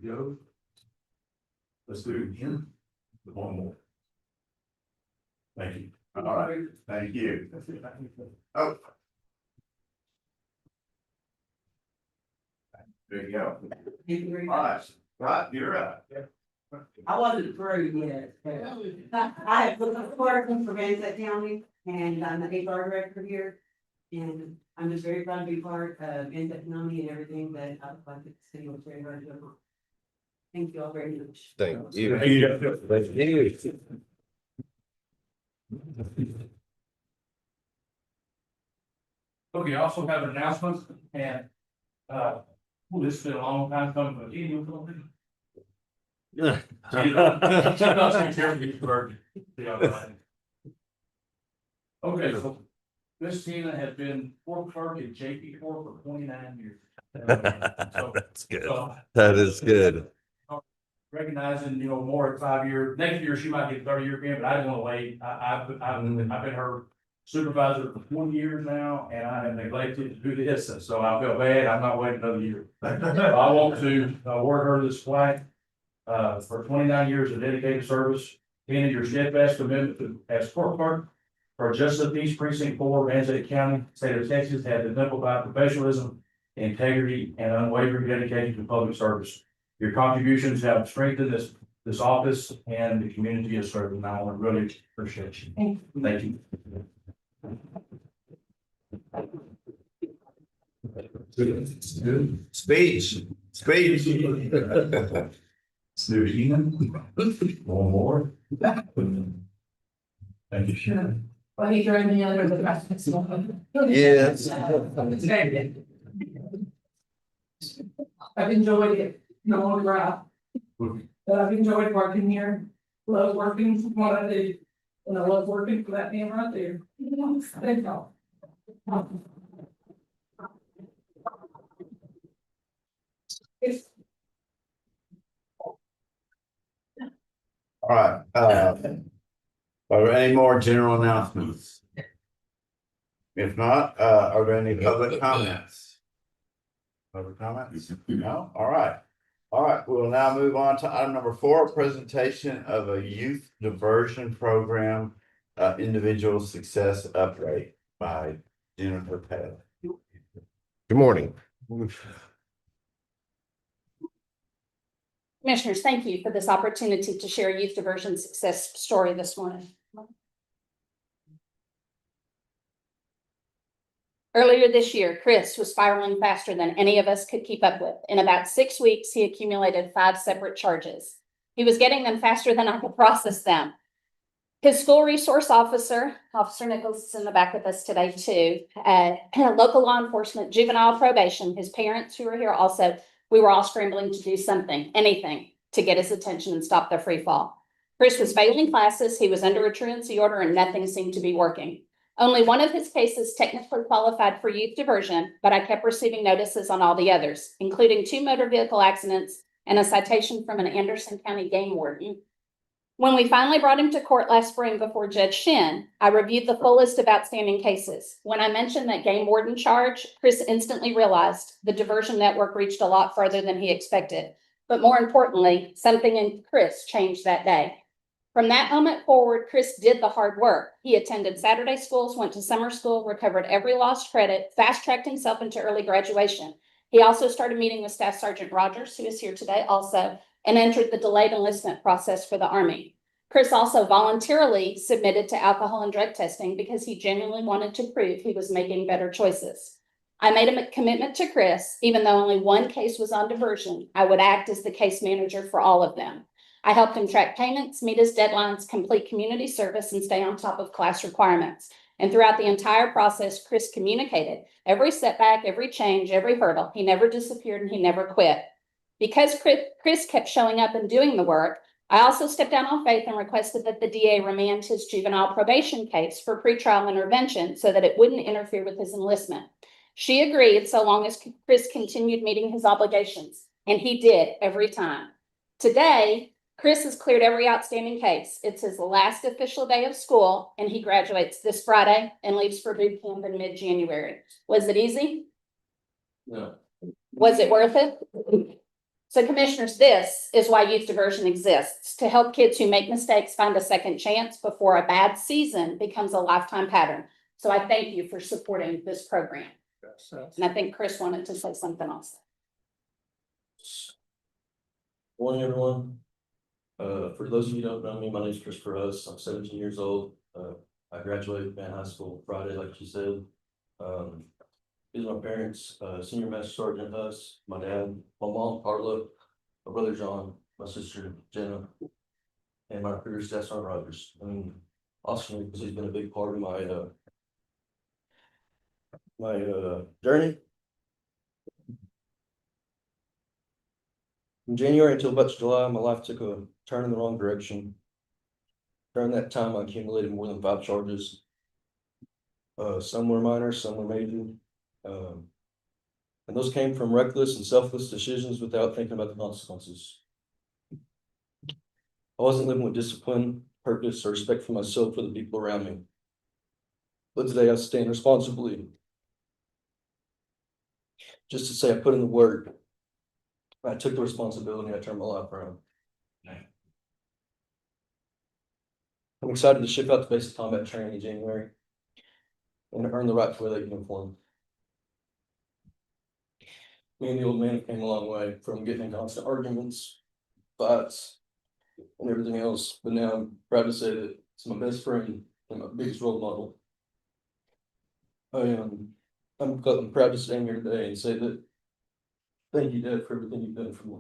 go. Let's do it again. One more. Thank you. All right, thank you. Oh. There you go. All right, Scott, you're up. I wasn't through yet. I have working for Zandt County and I'm the HR director here. And I'm just very proud to be part of Zandt County and everything that I've like to see what's very hard to do. Thank you all very much. Thank you. Thank you. Thank you. Okay, I also have an announcement and, well, this has been a long time coming, but you Okay, so this Tina has been court clerk at JP Court for 29 years. So- That's good. so, That is good. recognizing, more at 5 years, next year she might get 30-year grant, but I didn't want to wait. I've been her supervisor for 20 years now, and I have neglected to do this, so I feel bad. I'm not waiting another year. I want to award her this plaque for 29 years of dedicated service, and your steadfast commitment to as court clerk for Justice of Peace Precinct 4, Zandt County, State of Texas, has exemplified professionalism, integrity, and unwavering dedication to public service. Your contributions have strengthened this office and the community is serving. I want to really appreciate you. Thank you. Speech. Snooty Egan. One more. Thank you, Sharon. Well, he drove me under the bus this morning. Yes. I've enjoyed it, no longer out. But I've enjoyed working here, love working for what I do, and I love working for that man right there. Thank y'all. All right, are there any more general announcements? If not, are there any public comments? Public comments? No, all right. All right, we'll now move on to item number 4, presentation of a youth diversion program, individual success upgrade by Jennifer Pell. Good morning. Commissioners, thank you for this opportunity to share youth diversion success story this morning. Earlier this year, Chris was spiraling faster than any of us could keep up with. In about 6 weeks, he accumulated 5 separate charges. He was getting them faster than I could process them. His school resource officer, Officer Nichols, is in the back with us today too, local law enforcement, juvenile probation, his parents who were here also, we were all scrambling to do something, anything, to get his attention and stop the free fall. Chris was failing classes, he was under a truancy order, and nothing seemed to be working. Only one of his cases technically qualified for youth diversion, but I kept receiving notices on all the others, including 2 motor vehicle accidents and a citation from an Anderson County game warden. When we finally brought him to court last spring before Judge Shin, I reviewed the full list of outstanding cases. When I mentioned that game warden charge, Chris instantly realized the diversion network reached a lot farther than he expected. But more importantly, something in Chris changed that day. From that moment forward, Chris did the hard work. He attended Saturday schools, went to summer school, recovered every lost credit, fast-tracked himself into early graduation. He also started meeting with Staff Sergeant Rogers, who is here today also, and entered the delayed enlistment process for the Army. Chris also voluntarily submitted to alcohol and drug testing because he genuinely wanted to prove he was making better choices. I made a commitment to Chris, even though only one case was on diversion, I would act as the case manager for all of them. I helped him track payments, meet his deadlines, complete community service, and stay on top of class requirements. And throughout the entire process, Chris communicated every setback, every change, every hurdle. He never disappeared and he never quit. Because Chris kept showing up and doing the work, I also stepped down on faith and requested that the DA remand his juvenile probation case for pretrial intervention so that it wouldn't interfere with his enlistment. She agreed so long as Chris continued meeting his obligations, and he did every time. Today, Chris has cleared every outstanding case. It's his last official day of school, and he graduates this Friday and leaves for boot camp in mid-January. Was it easy? No. Was it worth it? So commissioners, this is why youth diversion exists, to help kids who make mistakes find a second chance before a bad season becomes a lifetime pattern. So I thank you for supporting this program. And I think Chris wanted to say something else. Morning, everyone. For those of you who don't know me, my name is Christopher Huss. I'm 17 years old. I graduated from high school Friday, like you said. These are my parents, Senior Master Sergeant Huss, my dad, my mom, Carla, my brother John, my sister Jenna, and my career staff Sergeant Rogers. And Austin, because he's been a big part of my journey. From January until about July, my life took a turn in the wrong direction. During that time, I accumulated more than 5 charges. Some were minor, some were major. And those came from reckless and selfless decisions without thinking about the consequences. I wasn't living with discipline, purpose, or respect for myself or the people around me. But today I stand responsibly. Just to say I put in the work. I took the responsibility, I turned my life around. I'm excited to ship out to basic combat training in January and earn the right to wear that uniform. Me and the old man came a long way from getting in constant arguments, fights, and everything else, but now I'm proud to say that it's my best friend and my biggest role model. I'm proud to stand here today and say that thank you, Dad, for everything you've done for me.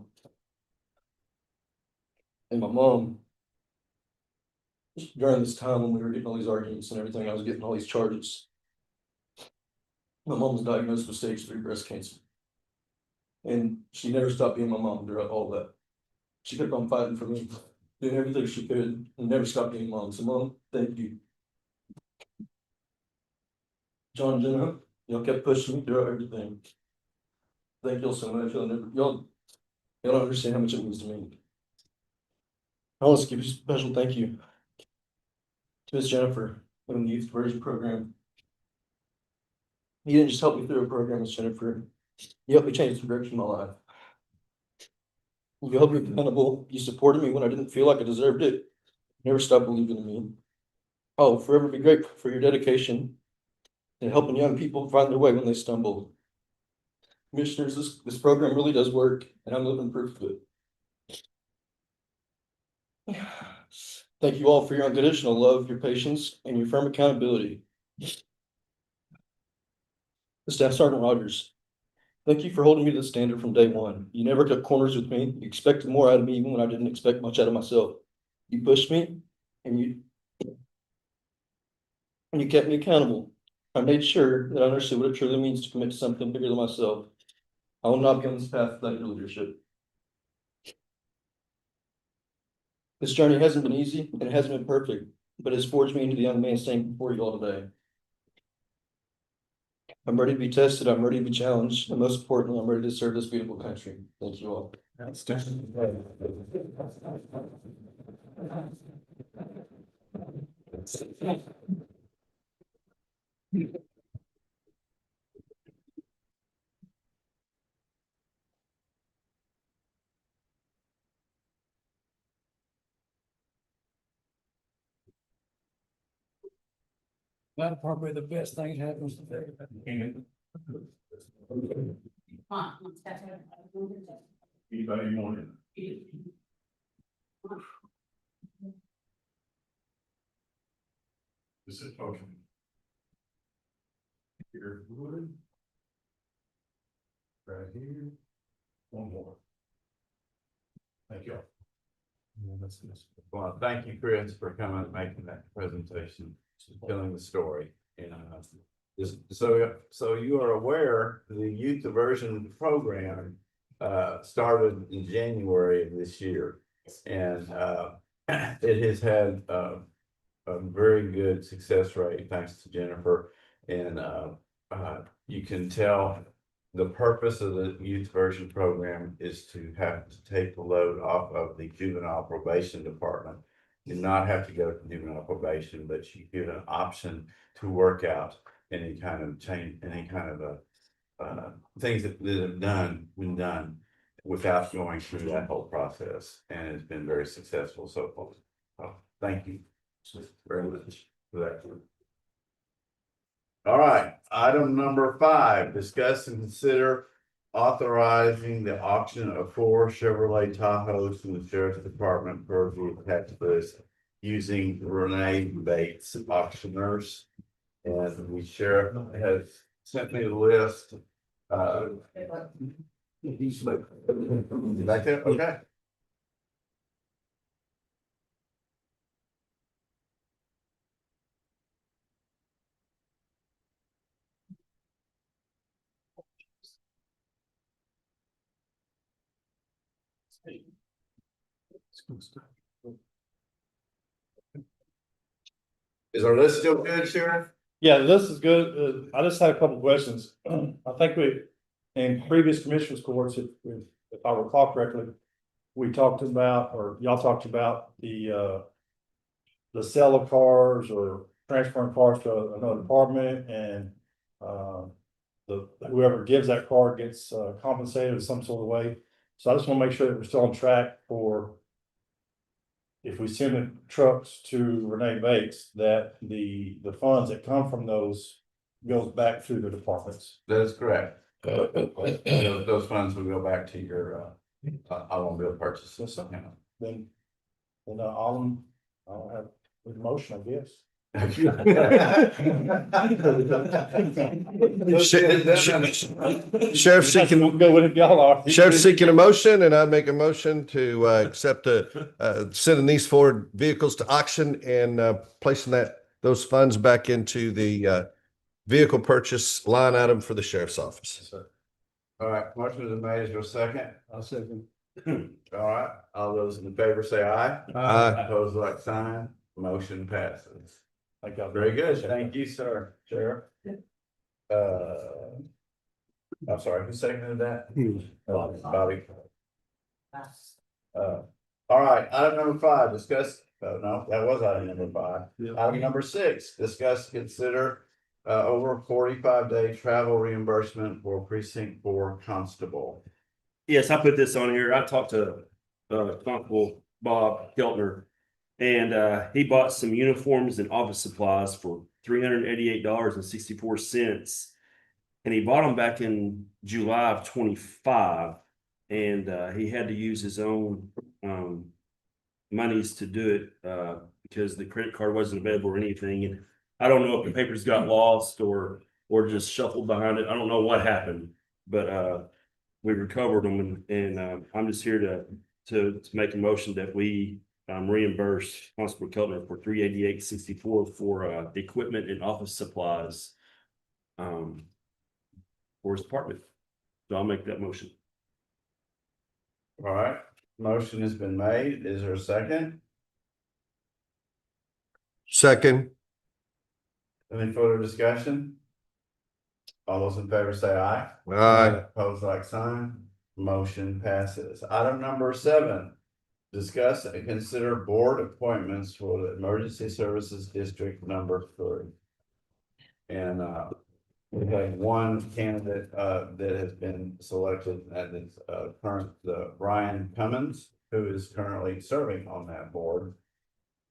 And my mom, during this time when we were getting all these arguments and everything, I was getting all these charges. My mom was diagnosed with stage 3 breast cancer. And she never stopped being my mom throughout all that. She kept on fighting for me, doing everything she could, and never stopped being mom. So mom, thank you. John and Jenna, y'all kept pushing me throughout everything. Thank y'all so much. Y'all don't understand how much it means to me. I want to give you a special thank you to Miss Jennifer from the youth diversion program. You didn't just help me through a program, Miss Jennifer. You helped me change the direction of my life. You held me accountable. You supported me when I didn't feel like I deserved it. Never stopped believing in me. I'll forever be grateful for your dedication in helping young people find their way when they stumble. Commissioners, this program really does work, and I'm living proof of it. Thank you all for your unconditional love, your patience, and your firm accountability. The Staff Sergeant Rogers, thank you for holding me to the standard from day one. You never cut corners with me. You expected more out of me even when I didn't expect much out of myself. You pushed me, and you kept me accountable. I made sure that I understood what it truly means to commit to something bigger than myself. I will not be on this path without your leadership. This journey hasn't been easy and it hasn't been perfect, but it's forged me into the young man standing before you all today. I'm ready to be tested, I'm ready to be challenged, and most importantly, I'm ready to serve this beautiful country. Thank you all. That's probably the best thing that happens today. Anybody you want it? This is okay. Here, wood. Right here. One more. Thank you. Well, thank you, Chris, for coming and making that presentation, telling the story. And so you are aware the youth diversion program started in January of this year, and it has had a very good success rate thanks to Jennifer. And you can tell the purpose of the youth diversion program is to have to take the load off of the juvenile probation department. You not have to go to juvenile probation, but you get an option to work out any kind of change, any kind of things that have been done. without going through that whole process, and it's been very successful so far. So, thank you very much for that. All right, item number 5, discuss and consider authorizing the auction of 4 Chevrolet Tahoes from the Sheriff's Department per the tax list using Renee Bates auctioneers. And the sheriff has sent me the list. Back there, okay. Is our list still good, Sheriff? Yeah, this is good. I just had a couple of questions. I think in previous commissioners courts, if I recall correctly, we talked about, or y'all talked about the sale of cars or transferring cars to another department and, whoever gives that car gets, compensated in some sort of way. So I just want to make sure that we're still on track for if we send the trucks to Renee Bates, that the funds that come from those goes back to the departments. That is correct. Those funds will go back to your automobile purchases somehow. Then I'll have a motion, I guess. Sheriff seeking, Go with it, y'all are. Sheriff seeking a motion, and I'd make a motion to accept sending these 4 vehicles to auction and placing those funds back into the vehicle purchase line item for the sheriff's office. All right, motion is made. Is there a second? I'll second. All right, all those in favor say aye. Aye. Opposed, like sign. Motion passes. Thank y'all. Very good. Thank you, sir. Sheriff. I'm sorry, who seconded that? Bobby. All right, item number 5, discuss, no, that was item number 5. Item number 6, discuss, consider over a 45-day travel reimbursement for precinct 4 constable. Yes, I put this on here. I talked to Constable Bob Keltner, and he bought some uniforms and office supplies for $388.64. And he bought them back in July of 25, and he had to use his own monies to do it because the credit card wasn't available or anything. And I don't know if the papers got lost or just shuffled behind it. I don't know what happened, but we recovered them, and I'm just here to make a motion that we reimburse Constable Keltner for $388.64 for equipment and office supplies for his department. So I'll make that motion. All right, motion has been made. Is there a second? Second. Any further discussion? All those in favor say aye. Aye. Opposed, like sign. Motion passes. Item number 7, discuss and consider board appointments for the Emergency Services District number 3. And we have one candidate that has been selected, and it's Brian Cummins, who is currently serving on that board.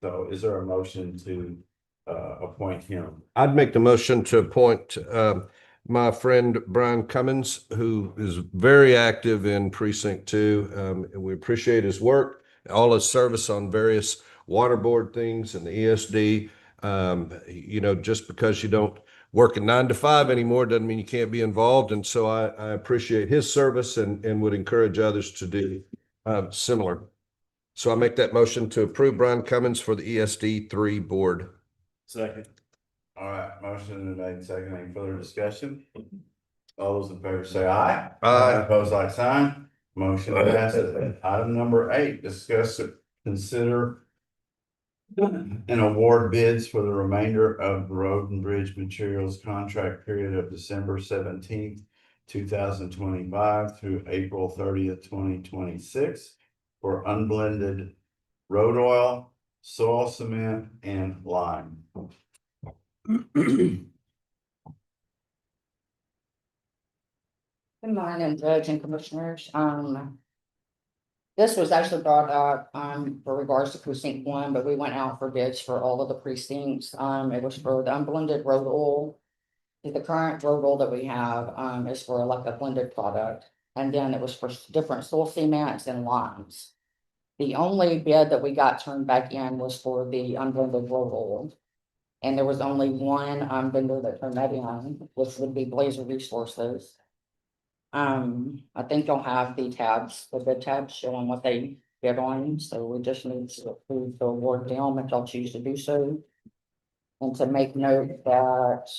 So is there a motion to appoint him? I'd make the motion to appoint my friend Brian Cummins, who is very active in precinct 2. And we appreciate his work, all his service on various water board things and the ESD. Just because you don't work a 9 to 5 anymore doesn't mean you can't be involved. And so I appreciate his service and would encourage others to do similar. So I make that motion to approve Brian Cummins for the ESD 3 board. Second. All right, motion is made, second. Any further discussion? All those in favor say aye. Aye. Opposed, like sign. Motion passes. Item number 8, discuss, consider and award bids for the remainder of the road and bridge materials contract period of December 17th, 2025 through April 30th, 2026 for unblended road oil, soil cement, and lime. Good morning, Judge and Commissioners. This was actually brought up, for regards to precinct 1, but we went out for bids for all of the precincts. It was for the unblended road oil. The current road oil that we have, is for like a blended product, and then it was for different soil cements and limes. The only bid that we got turned back in was for the unblended road oil. And there was only one, vendor that turned that in, which would be Blazer Resources. I think you'll have the tabs, the bid tabs showing what they bid on, so we just need to approve the award them if y'all choose to do so. And to make note that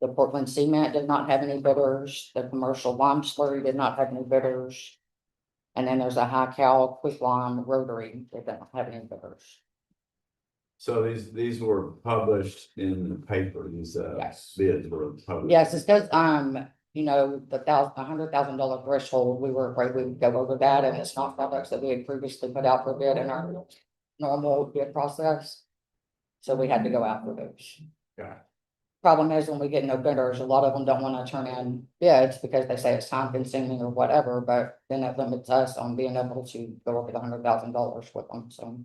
the Portland Cement did not have any bidders, the commercial lime slurry did not have any bidders. And then there's a high cal quick lime rotary that don't have any bidders. So these were published in the paper, these Yes. bids were published. Yes, it's because, you know, the $100,000 threshold, we were afraid we would go over that, and it's not products that we had previously put out for bid in our normal bid process. So we had to go out for those. Got it. Problem is, when we get no bidders, a lot of them don't want to turn in bids because they say it's time consuming or whatever, but then it limits us on being able to go over the $100,000 with them, so.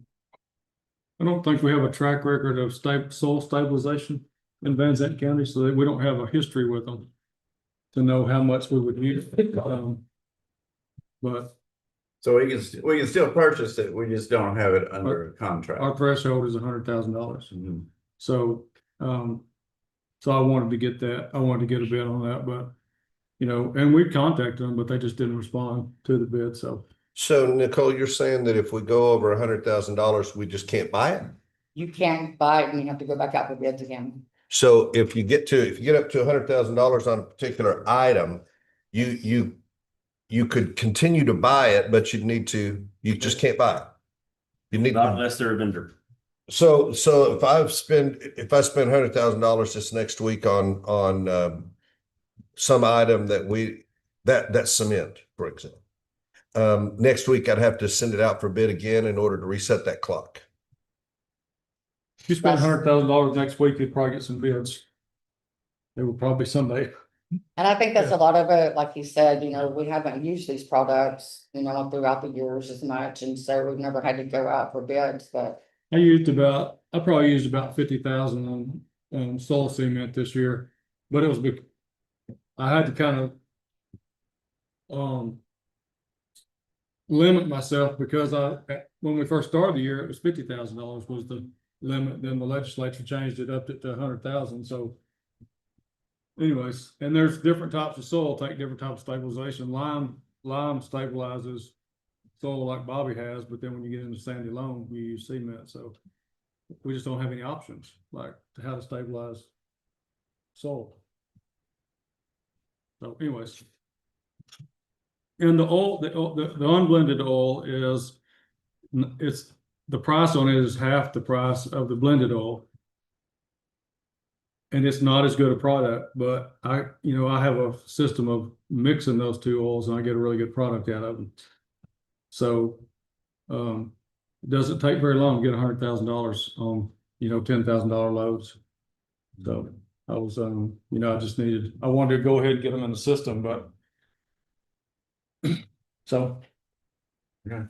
I don't think we have a track record of soil stabilization in Van Zandt County, so that we don't have a history with them to know how much we would use. But So we can still purchase it, we just don't have it under contract. our threshold is $100,000. Mhm. So, so I wanted to get that, I wanted to get a bid on that, but, you know, and we contacted them, but they just didn't respond to the bid, so. So Nicole, you're saying that if we go over $100,000, we just can't buy it? You can't buy it and you have to go back out for bids again. So if you get up to $100,000 on a particular item, you could continue to buy it, but you just can't buy it. You need. Not unless they're a vendor. So if I spend $100,000 this next week on some item that's cement, for example. Next week I'd have to send it out for bid again in order to reset that clock. If you spend $100,000 next week, you'd probably get some bids. There will probably someday. And I think that's a lot of it, like you said, you know, we haven't used these products, you know, throughout the years as much, and so we've never had to go out for bids, but. I probably used about 50,000 on soil cement this year, but it was I had to kind of limit myself because when we first started the year, it was $50,000 was the limit. Then the legislature changed it up to 100,000. So anyways, and there's different types of soil, take different types of stabilization. Lime stabilizes soil like Bobby has, but then when you get into sandy loam, you use cement. So we just don't have any options like to how to stabilize soil. So anyways. And the oil, the unblended oil it's the price on it is half the price of the blended oil. And it's not as good a product, but I have a system of mixing those two oils and I get a really good product out of them. So it doesn't take very long to get $100,000 on, $10,000 loads. So I was, I wanted to go ahead and get them in the system, but so. Yeah.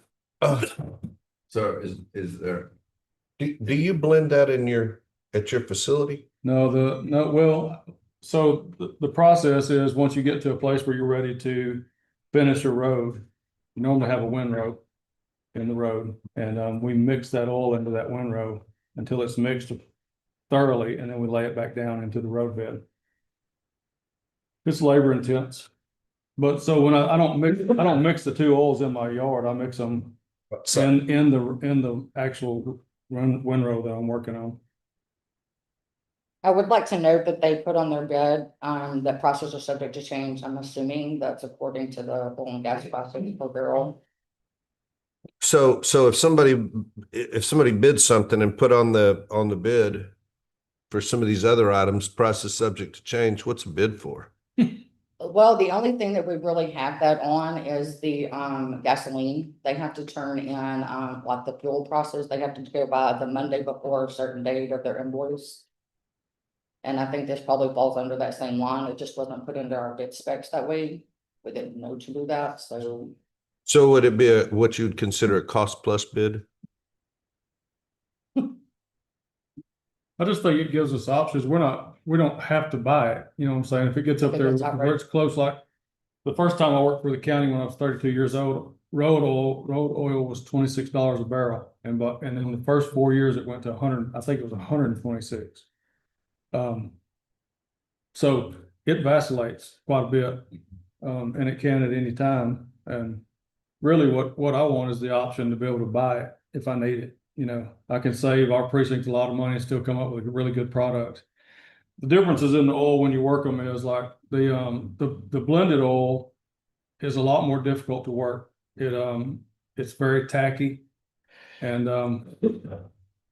So is there, Do you blend that at your facility? Well, so the process is once you get to a place where you're ready to finish a road, you normally have a windrow in the road, and we mix that oil into that windrow until it's mixed thoroughly, and then we lay it back down into the road bed. It's labor intense, but so when I don't mix the two oils in my yard, I mix them in the actual windrow that I'm working on. I would like to note that they put on their bid, that prices are subject to change. I'm assuming that's according to the oil and gas prices per barrel. So if somebody bids something and put on the bid for some of these other items, price is subject to change, what's a bid for? Well, the only thing that we really have that on is the gasoline. They have to turn in like the fuel process. They have to go by the Monday before a certain date of their invoice. And I think this probably falls under that same line. It just wasn't put into our bid specs that way. we didn't know to do that, so. So would it be what you'd consider a cost plus bid? I just think it gives us options. We don't have to buy it. You know what I'm saying? If it gets up If it there gets out where right. it's close, like the first time I worked for the county when I was 32 years old, road oil was $26 a barrel. And in the first 4 years, it went to 100, I think it was 126. So it vacillates quite a bit. And it can at any time. And really what I want is the option to be able to buy it if I need it. You know, I can save our precinct a lot of money and still come up with a really good product. The differences in the oil when you work them is like the blended oil is a lot more difficult to work. It's very tacky. And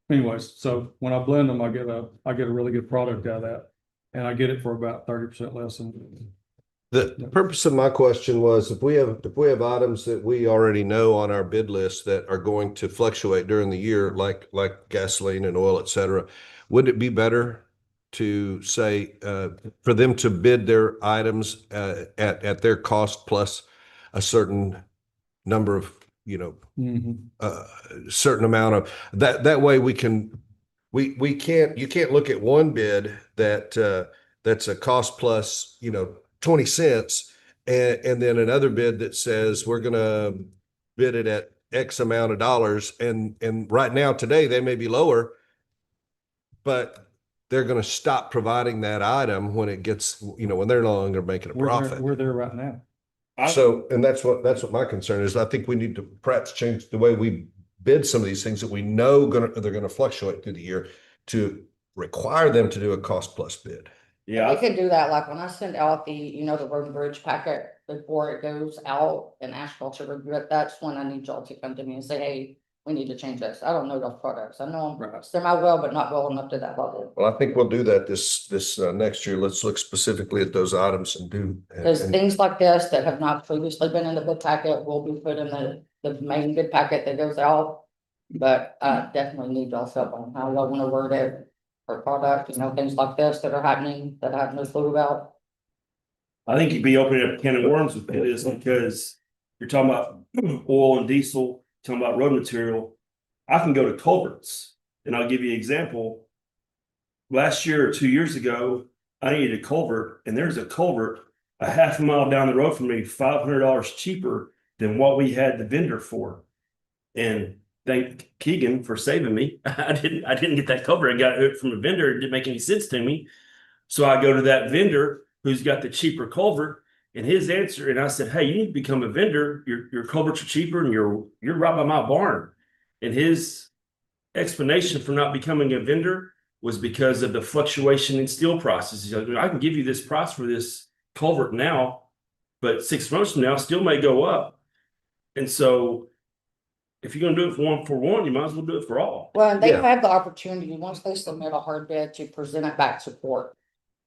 anyways, so when I blend them, I get a really good product out of that. And I get it for about 30% less than. The purpose of my question was if we have items that we already know on our bid list that are going to fluctuate during the year, like gasoline and oil, et cetera, would it be better to say for them to bid their items at their cost plus a certain number of, you know, certain amount of that way we can't you can't look at one bid that's a cost plus, you know, 20 cents and then another bid that says we're going to bid it at X amount of dollars. And right now today they may be lower, but they're going to stop providing that item when it gets, you know, when they're no longer making a profit. We're there right now. So, and that's what my concern is. I think we need to perhaps change the way we bid some of these things that we know they're going to fluctuate through the year to require them to do a cost plus bid. We can do that, like when I send out the road and bridge packet before it goes out and asphalt to review it, that's when I need y'all to come to me and say, hey, we need to change this. I don't know those products. I know them semi well, but not well enough to that level. Well, I think we'll do that this next year. Let's look specifically at those items and do. Because things like this that have not previously been in the bid packet will be put in the main bid packet that goes out. But I definitely need y'all's help on how y'all want to word it for product, things like this that are happening that I have no clue about. I think you'd be opening up a can of worms with this because you're talking about oil and diesel, talking about road material. I can go to culverts and I'll give you an example. Last year or 2 years ago, I needed a culvert and there's a culvert a half a mile down the road from me, $500 cheaper than what we had the vendor for. And thank Keegan for saving me. I didn't get that culvert. I got it from a vendor. It didn't make any sense to me. So I go to that vendor who's got the cheaper culvert and his answer. And I said, hey, you need to become a vendor. Your culverts are cheaper and you're right by my barn. And his explanation for not becoming a vendor was because of the fluctuation in steel prices. He's like, I can give you this price for this culvert now, but 6 months from now, steel may go up. And so if you're going to do it for one, you might as well do it for all. Well, and they have the opportunity, once they submit a hard bid, to present it back to court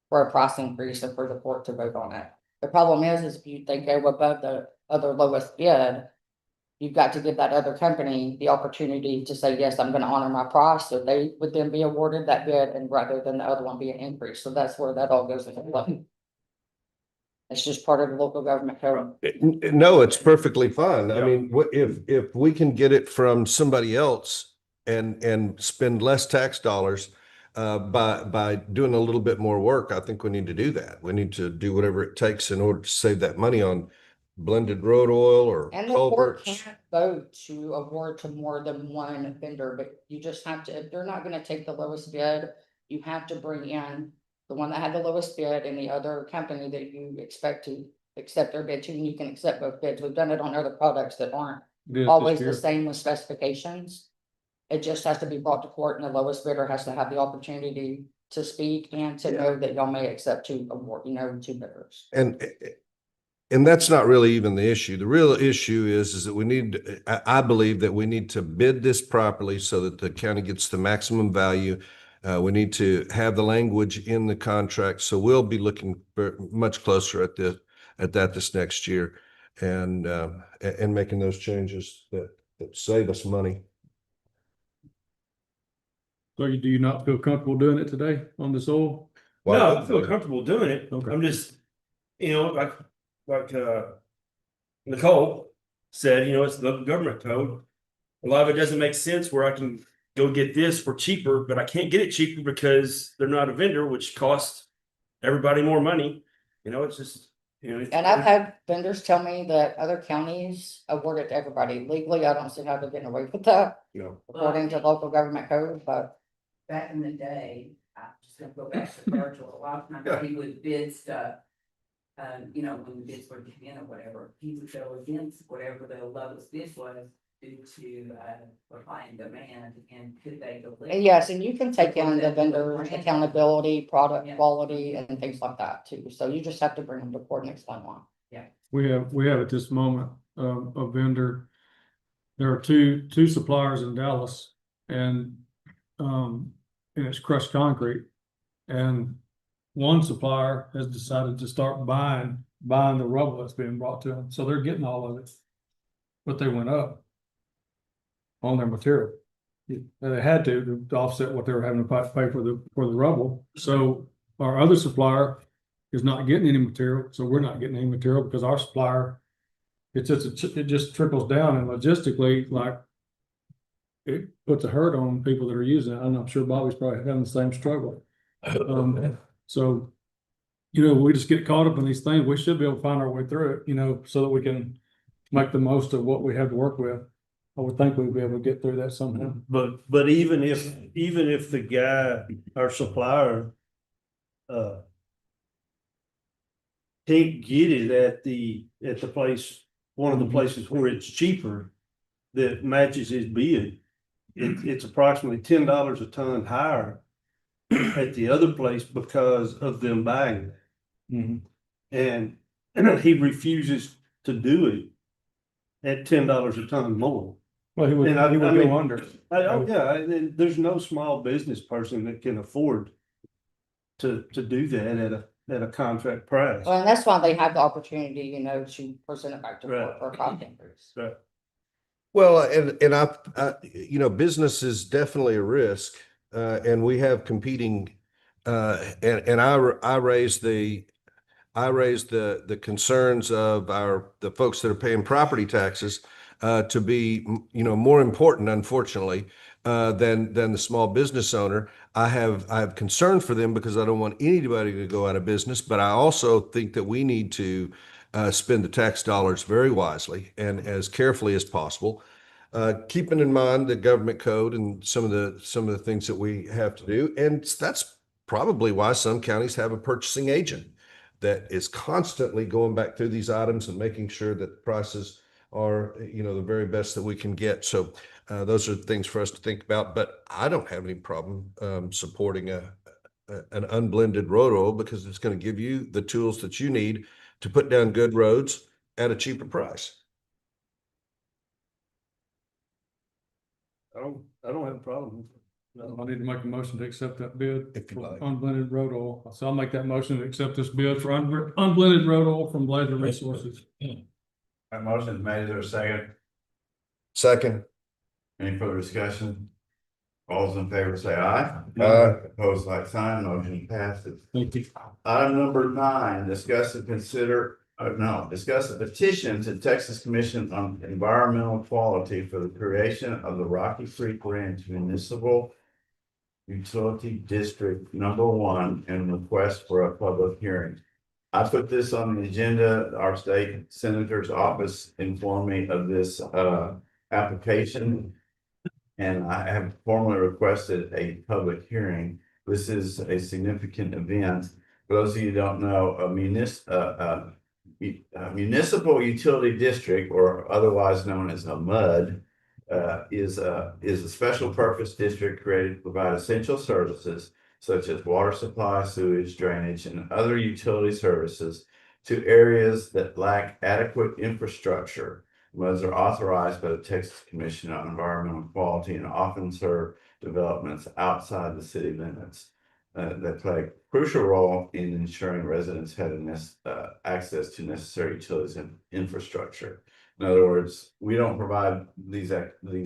for a price increase and for the court to vote on it. The problem is if you think they go above the other lowest bid, you've got to give that other company the opportunity to say, yes, I'm going to honor my price. So they would then be awarded that bid and rather than the other one be an increase. So that's where that all goes into play. It's just part of the local government code. No, it's perfectly fine. I mean, if we can get it from somebody else and spend less tax dollars by doing a little bit more work, I think we need to do that. We need to do whatever it takes in order to save that money on blended road oil or And the court culverts. can't vote to award to more than one vendor, but you just have to, if they're not gonna take the lowest bid, you have to bring in the one that had the lowest bid and the other company that you expect to accept their bid to, and you can accept both bids. We've done it on other products that aren't always the same with specifications. It just has to be brought to court and the lowest bidder has to have the opportunity to speak and to know that y'all may accept two award, two bidders. And that's not really even the issue. The real issue is that I believe that we need to bid this properly so that the county gets the maximum value. We need to have the language in the contract. So we'll be looking much closer at that this next year and making those changes that save us money. So do you not feel comfortable doing it today on this oil? No, I feel comfortable doing it. Okay. I'm just, like Nicole said, it's the local government code. A lot of it doesn't make sense where I can go get this for cheaper, but I can't get it cheaper because they're not a vendor, which costs everybody more money. It's just, And I've had vendors tell me that other counties award it to everybody. Legally, I don't see how they're getting away with that according to local government code, but. Back in the day, I'm just gonna go back to Virgil, a lot of times he would bid stuff. When the bids were coming in or whatever, he would go against whatever the lowest bid was due to, supply and demand, and could they go? And yes, and you can take in the vendor accountability, product quality and things like that too. So you just have to bring them to court and explain why. We have at this moment, a vendor. There are two suppliers in Dallas and it's crushed concrete. And one supplier has decided to start buying the rubble that's being brought to them. So they're getting all of it. But they went up on their material. They had to offset what they were having to pay for the rubble. So our other supplier is not getting any material. So we're not getting any material because our supplier, it just trickles down, and logistically, like, it puts a hurt on people that are using it. And I'm sure Bobby's probably having the same struggle. So, we just get caught up in these things. We should be able to find our way through it, so that we can make the most of what we have to work with. I would think we'd be able to get through that somehow. But even if the guy, our supplier, can't get it at the place, one of the places where it's cheaper that matches his bid, it's approximately $10 a ton higher at the other place because of them buying it. And he refuses to do it at $10 a ton more. Well, he would go under. There's no small business person that can afford to do that at a contract price. Well, and that's why they have the opportunity, to present it back to court Right. for a cost increase. Right. Well, and I business is definitely a risk, and we have competing, and I raised the concerns of the folks that are paying property taxes, to be, more important, unfortunately, than the small business owner. I have concern for them because I don't want anybody to go out of business, but I also think that we need to spend the tax dollars very wisely and as carefully as possible, keeping in mind the government code and some of the things that we have to do. And that's probably why some counties have a purchasing agent that is constantly going back through these items and making sure that the prices are, the very best that we can get. So those are things for us to think about. But I don't have any problem supporting an unblended road oil because it's going to give you the tools that you need to put down good roads at a cheaper price. I don't have a problem. I need to make a motion to accept that bid If you for like. unblended road oil. So I'll make that motion to accept this bid for unblended road oil from Blazer Resources. That motion is made. Is there a second? Second. Any further discussion? All those in favor say aye. Aye. Opposed, like sign. Motion passes. Thank you. Item number 9, discuss and consider, discuss a petition to Texas Commission on Environmental Quality for the creation of the Rocky Creek Ranch Municipal Utility District Number 1 and request for a public hearing. I put this on the agenda. Our state senator's office informed me of this application, and I have formally requested a public hearing. This is a significant event. For those of you who don't know, a municipal utility district, or otherwise known as a MUD, is a special purpose district created to provide essential services such as water supply, sewage, drainage, and other utility services to areas that lack adequate infrastructure. MUDs are authorized by the Texas Commission on Environmental Quality and often serve developments outside the city limits. That play a crucial role in ensuring residents have access to necessary utilities and infrastructure. In other words, we don't provide these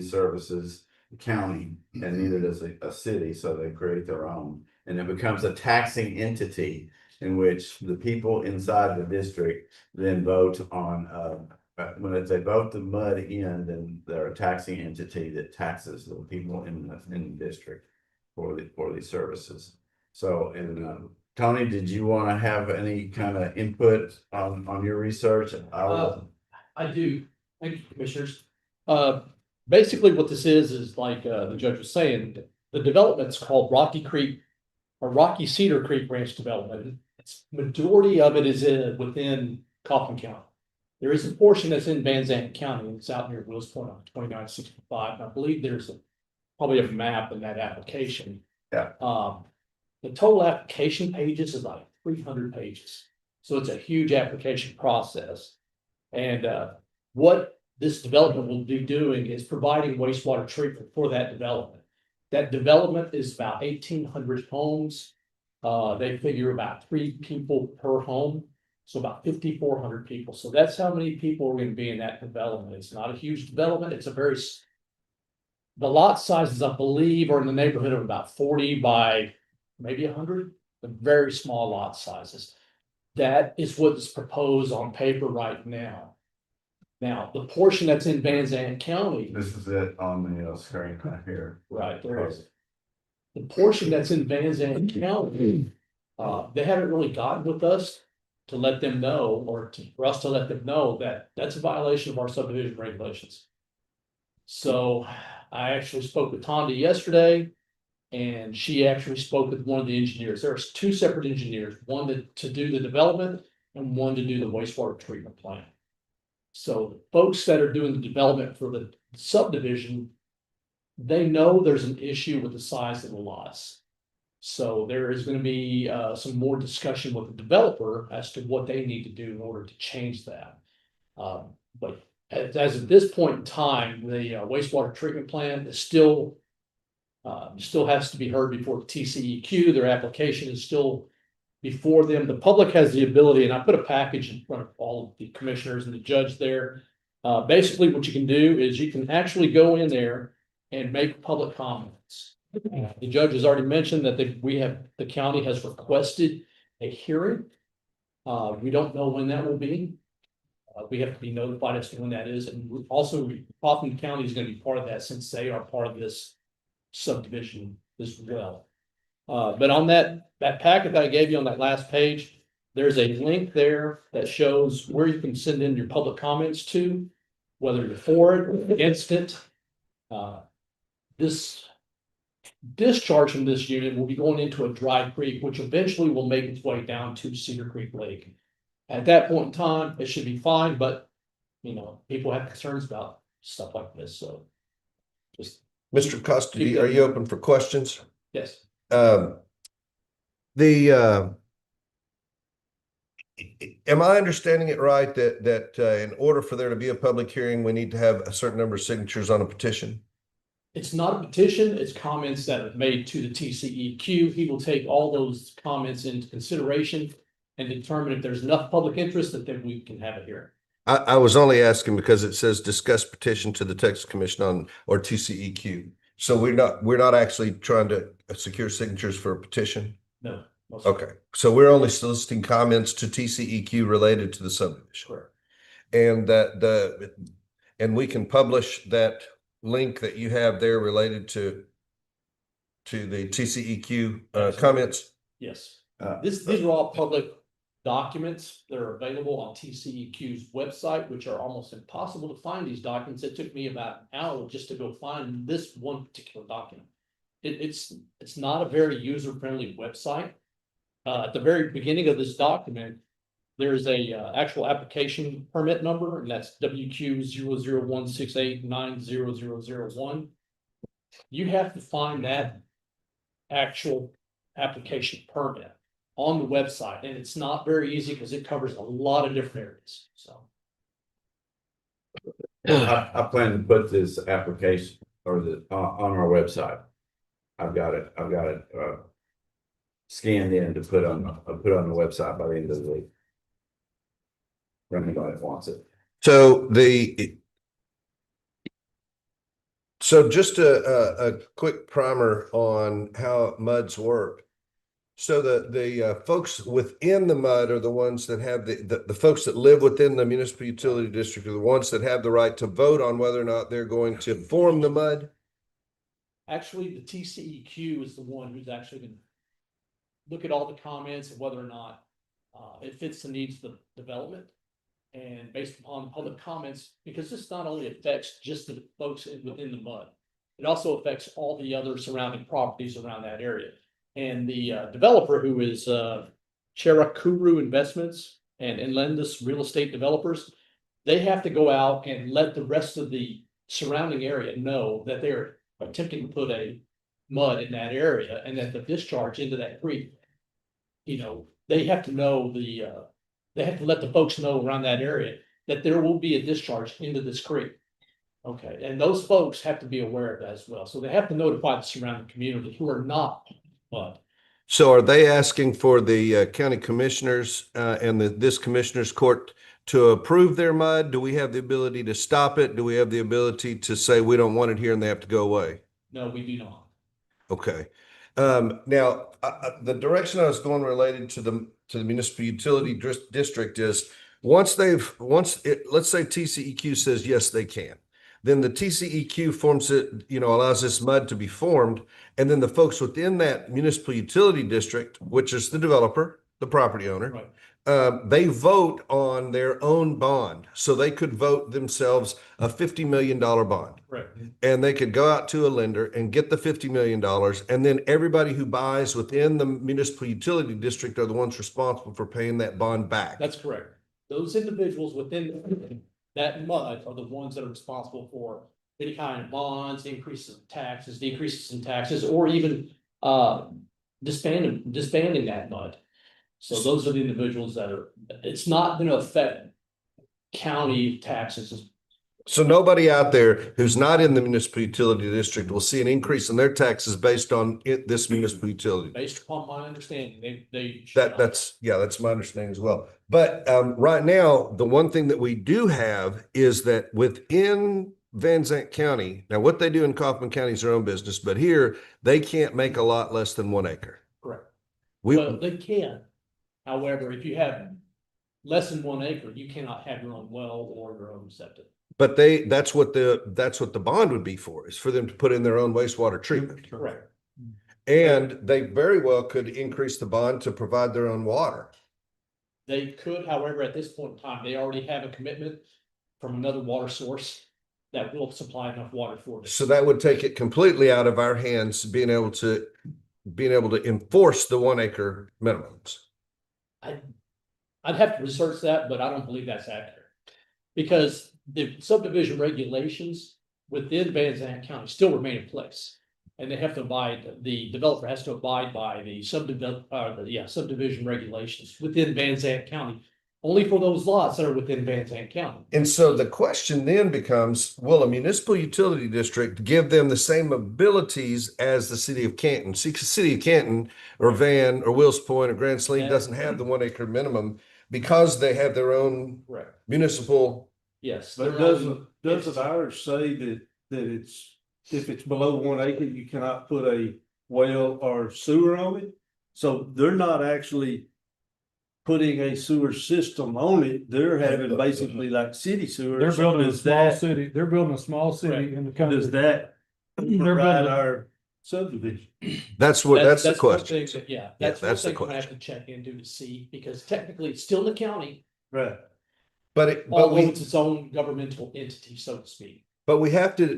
services, the county, and neither does a city, so they create their own. And it becomes a taxing entity in which the people inside the district then vote on, when they vote the MUD in, then they're a taxing entity that taxes the people in the district for these services. So, and Tony, did you want to have any kind of input on your research? I do. Thank you, commissioners. Basically what this is like, the judge was saying, the development's called Rocky Creek or Rocky Cedar Creek Ranch Development. It's majority of it is within Coffin County. There is a portion that's in Van Zandt County, and it's out near Wills Point on 2965. And I believe there's probably a map in that application. Yeah. The total application pages is like 300 pages. So it's a huge application process. And what this development will be doing is providing wastewater treatment for that development. That development is about 1,800 homes. They figure about 3 people per home. So about 5,400 people. So that's how many people are going to be in that development. It's not a huge development. It's the lot sizes, I believe, are in the neighborhood of about 40 by maybe 100, the very small lot sizes. That is what is proposed on paper right now. Now, the portion that's in Van Zandt County. This is it on the screen right here. Right, there is. The portion that's in Van Zandt County, they haven't really gotten with us to let them know, or for us to let them know that that's a violation of our subdivision regulations. So I actually spoke with Tonda yesterday, and she actually spoke with one of the engineers. There's 2 separate engineers, one to do the development and one to do the wastewater treatment plant. So the folks that are doing the development for the subdivision, they know there's an issue with the size of the lots. So there is going to be some more discussion with the developer as to what they need to do in order to change that. But as of this point in time, the wastewater treatment plant is still has to be heard before the TCEQ. Their application is still before them. The public has the ability, and I put a package in front of all of the commissioners and the judge there. Basically, what you can do is you can actually go in there and make public comments. The judge has already mentioned that the county has requested a hearing. We don't know when that will be. We have to be notified as to when that is, and also Coffin County is going to be part of that since they are part of this subdivision as well. But on that packet that I gave you on that last page, there's a link there that shows where you can send in your public comments to, whether you're for it, against it. This discharge from this unit will be going into a dry creek, which eventually will make its way down to Cedar Creek Lake. At that point in time, it should be fine, but people have concerns about stuff like this, so just. Mr. Costa, are you open for questions? Yes. Am I understanding it right that in order for there to be a public hearing, we need to have a certain number of signatures on a petition? It's not a petition, it's comments that are made to the TCEQ. He will take all those comments into consideration and determine if there's enough public interest that then we can have a hearing. I was only asking because it says discuss petition to the Texas Commission or TCEQ. So we're not actually trying to secure signatures for a petition? No. Okay, so we're only soliciting comments to TCEQ related to the subdivision. Correct. And and we can publish that link that you have there related to the TCEQ comments? Yes. These are all public documents that are available on TCEQ's website, which are almost impossible to find these documents. It took me about an hour just to go find this one particular document. It's not a very user-friendly website. At the very beginning of this document, there's a actual application permit number, and that's WQ 00168900001. You have to find that actual application permit on the website, and it's not very easy because it covers a lot of different areas. So I plan to put this application or on our website. I've got it scanned in to put on the website by the end of the week. For anybody that wants it. So just a quick primer on how MUDs work. So the folks within the mud are the ones that have the folks that live within the municipal utility district are the ones that have the right to vote on whether or not they're going to form the mud? Actually, the TCEQ is the one who's actually gonna look at all the comments and whether or not it fits the needs of the development. And based upon public comments, because this not only affects just the folks within the mud, it also affects all the other surrounding properties around that area. And the developer, who is Cherakuru Investments and Inlandis Real Estate Developers, they have to go out and let the rest of the surrounding area know that they're attempting to put a mud in that area and that the discharge into that creek, they have to know they have to let the folks know around that area that there will be a discharge into this creek. Okay, and those folks have to be aware of that as well. So they have to notify the surrounding community who are not mud. So are they asking for the county commissioners and this commissioners court to approve their mud? Do we have the ability to stop it? Do we have the ability to say we don't want it here and they have to go away? No, we do not. Okay. Now, the direction I was going related to the municipal utility district is let's say TCEQ says yes, they can. Then the TCEQ forms it, allows this mud to be formed. And then the folks within that municipal utility district, which is the developer, the property owner, Right. they vote on their own bond. So they could vote themselves a $50 million bond. Right. And they could go out to a lender and get the $50 million. And then everybody who buys within the municipal utility district are the ones responsible for paying that bond back. That's correct. Those individuals within that mud are the ones that are responsible for any kind of bonds, increases in taxes, decreases in taxes, or even disbanding that mud. So those are the individuals that it's not gonna affect county taxes. So nobody out there who's not in the municipal utility district will see an increase in their taxes based on this municipal utility. Based upon my understanding, they should not. That's my understanding as well. But right now, the one thing that we do have is that within Van Zandt County, now what they do in Kaufman County is their own business, but here they can't make a lot less than 1 acre. Correct. We, Well, they can. However, if you have less than 1 acre, you cannot have your own well or your own septic. but that's what the bond would be for, is for them to put in their own wastewater treatment. Correct. And they very well could increase the bond to provide their own water. They could, however, at this point in time, they already have a commitment from another water source that will supply enough water for this. So that would take it completely out of our hands, being able to enforce the 1 acre minimums. I'd have to research that, but I don't believe that's accurate. Because the subdivision regulations within Van Zandt County still remain in place. And they have to the developer has to abide by the subdivision regulations within Van Zandt County, only for those lots that are within Van Zandt County. And so the question then becomes, will a municipal utility district give them the same abilities as the city of Canton? See, city of Canton or Van or Wills Point or Grand Saline doesn't have the 1 acre minimum because they have their own Correct. municipal. Yes. But doesn't ours say that it's, if it's below 1 acre, you cannot put a well or sewer on it? So they're not actually putting a sewer system on it. They're having basically like city sewer. They're building a Does small that- city. They're building a small city in the country. Does that They're provide building- our subdivision? That's the one question. thing that- Yeah, Yeah, that's one that's the thing we're gonna have to check into to see, because technically it's still the county, Right. although it's its own governmental entity, so to speak. But we have to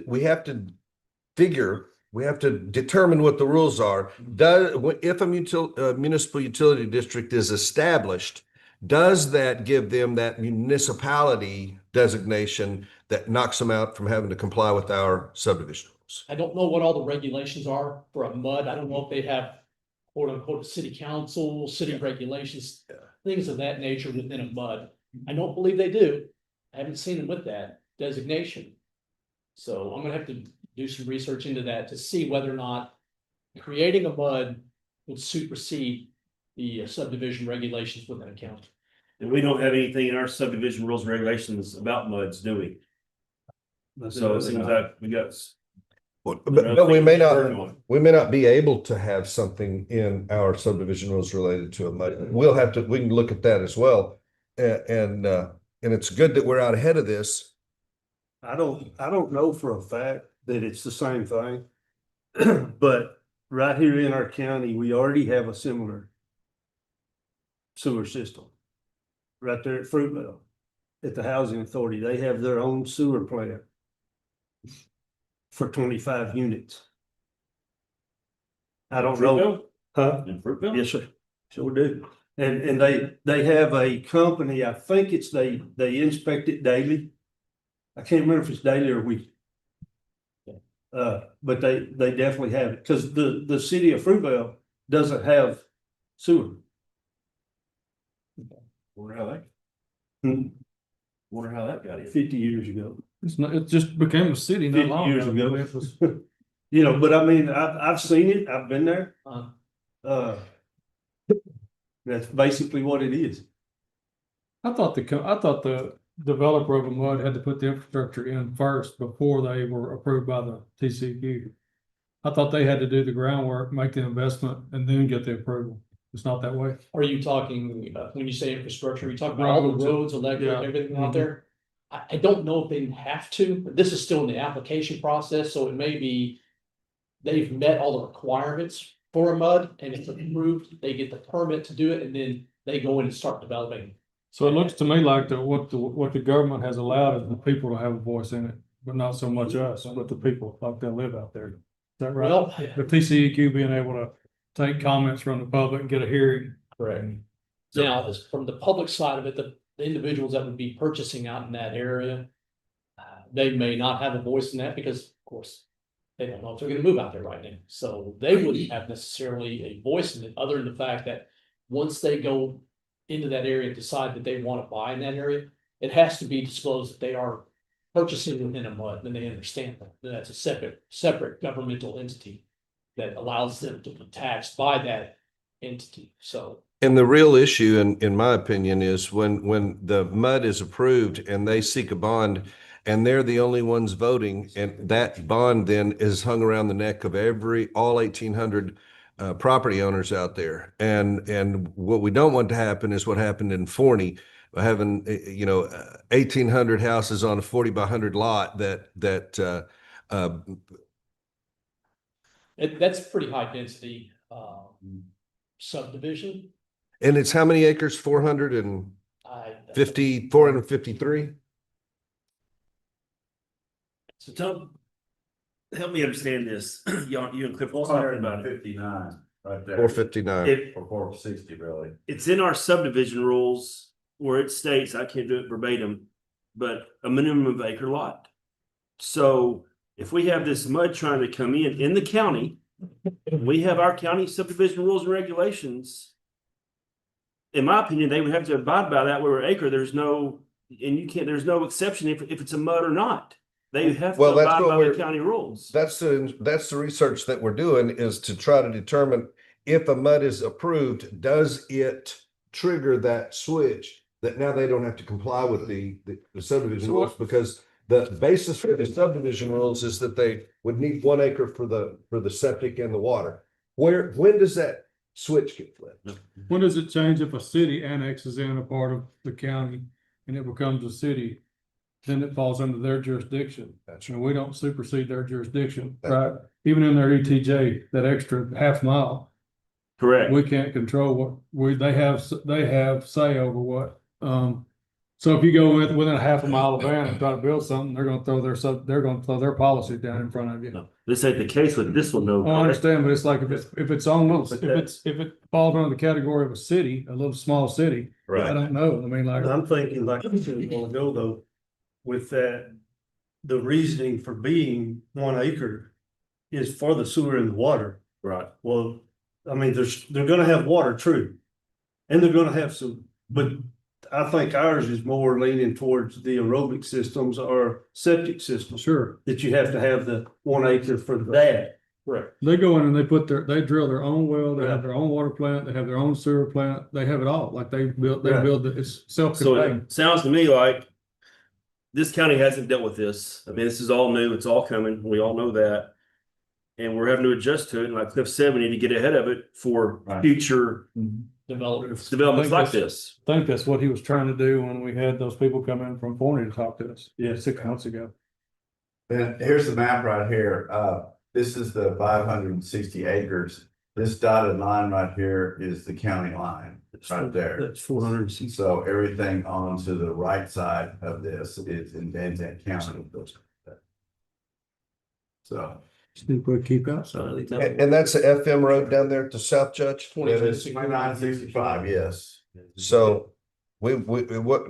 determine what the rules are. If a municipal utility district is established, does that give them that municipality designation that knocks them out from having to comply with our subdivision rules? I don't know what all the regulations are for a mud. I don't know if they have quote unquote city council, city regulations, things of that nature within a mud. I don't believe they do. I haven't seen them with that designation. So I'm gonna have to do some research into that to see whether or not creating a mud would supersede the subdivision regulations within a county. And we don't have anything in our subdivision rules and regulations about muds, do we? So it seems like we got But we may not be able to have something in our subdivision rules related to a mud. We can look at that as well. And it's good that we're out ahead of this. I don't know for a fact that it's the same thing. But right here in our county, we already have a similar sewer system. Right there at Fruitvale, at the Housing Authority, they have their own sewer plant for 25 units. I don't know. Huh? In Fruitville? Yes, sir. Sure do. And they have a company, I think it's they inspect it daily. I can't remember if it's daily or weekly. But they definitely have it, because the city of Fruitvale doesn't have sewer. Wonder how that, Hmm. wonder how that got in. 50 years ago. It's not, it just became a city not 50 long years ago. It was- You know, but I mean, I've seen it, I've been there. That's basically what it is. I thought the developer of a mud had to put the infrastructure in first before they were approved by the TCQ. I thought they had to do the groundwork, make the investment, and then get the approval. It's not that way. Are you talking, when you say infrastructure, are you talking about all the roads, electric, Yeah. everything out there? I don't know if they have to, but this is still in the application process, so it may be they've met all the requirements for a mud, and if it's approved, they get the permit to do it, and then they go in and start developing. So it looks to me like what the government has allowed is the people to have a voice in it, but not so much us, but the people like that live out there. Is that right? Well, The TCEQ being able to take comments from the public and get a hearing. correct. Now, as from the public side of it, the individuals that would be purchasing out in that area, they may not have a voice in that because, of course, they don't know if they're gonna move out there right now. So they wouldn't have necessarily a voice in it, other than the fact that once they go into that area and decide that they want to buy in that area, it has to be disclosed that they are purchasing within a mud, and they understand that. That's a separate governmental entity that allows them to be taxed by that entity, so. And the real issue, in my opinion, is when the MUD is approved and they seek a bond and they're the only ones voting, and that bond then is hung around the neck of all 1,800 property owners out there. And what we don't want to happen is what happened in Forney, having 1,800 houses on a 40 by 100 lot That's pretty high density, subdivision. and it's how many acres? 453? So help me understand this. You and Cliff. 459 right there. 459. Or 460 really. It's in our subdivision rules where it states, I can't do it verbatim, but a minimum of acre lot. So if we have this mud trying to come in the county, we have our county subdivision rules and regulations. In my opinion, they would have to abide by that where acre, there's no exception if it's a mud or not. They have to abide by the county rules. That's the research that we're doing, is to try to determine if a MUD is approved, does it trigger that switch that now they don't have to comply with the subdivision rules, because the basis for the subdivision rules is that they would need 1 acre for the septic and the water. When does that switch get flipped? When does it change if a city annexes in a part of the county and it becomes a city? Then it falls under their jurisdiction. And we don't supersede their jurisdiction, right? Even in their ETJ, that extra half mile, Correct. we can't control they have say over what. So if you go within a half a mile of van and try to build something, they're gonna throw their policy down in front of you. No, this ain't the case with this one, though. I understand, but it's like if it's on little, if it falls under the category of a city, a little small city, I don't know. I mean, like. I'm thinking like I said a while ago though, with that, the reasoning for being 1 acre is for the sewer and the water. Right. Well, I mean, they're gonna have water, true. And they're gonna have some, but I think ours is more leaning towards the aerobic systems or septic systems. Sure. That you have to have the 1 acre for that. Correct. They go in and they drill their own well, they have their own water plant, they have their own sewer plant, they have it all, like they build it's So self-contained. it sounds to me like this county hasn't dealt with this. I mean, this is all new. It's all coming. We all know that. and we're having to adjust to it. And like Cliff said, we need to get ahead of it for Right. future Development. developments like this. I think that's what he was trying to do when we had those people come in from Forney to talk to us. Yeah. 6 months ago. Then here's the map right here. This is the 560 acres. This dotted line right here is the county line, right there. That's 460. So everything on to the right side of this is in Van Zandt County. So. Think we'll keep outside. And that's the FM road down there at the South, Judge? It is 2965, yes. So we what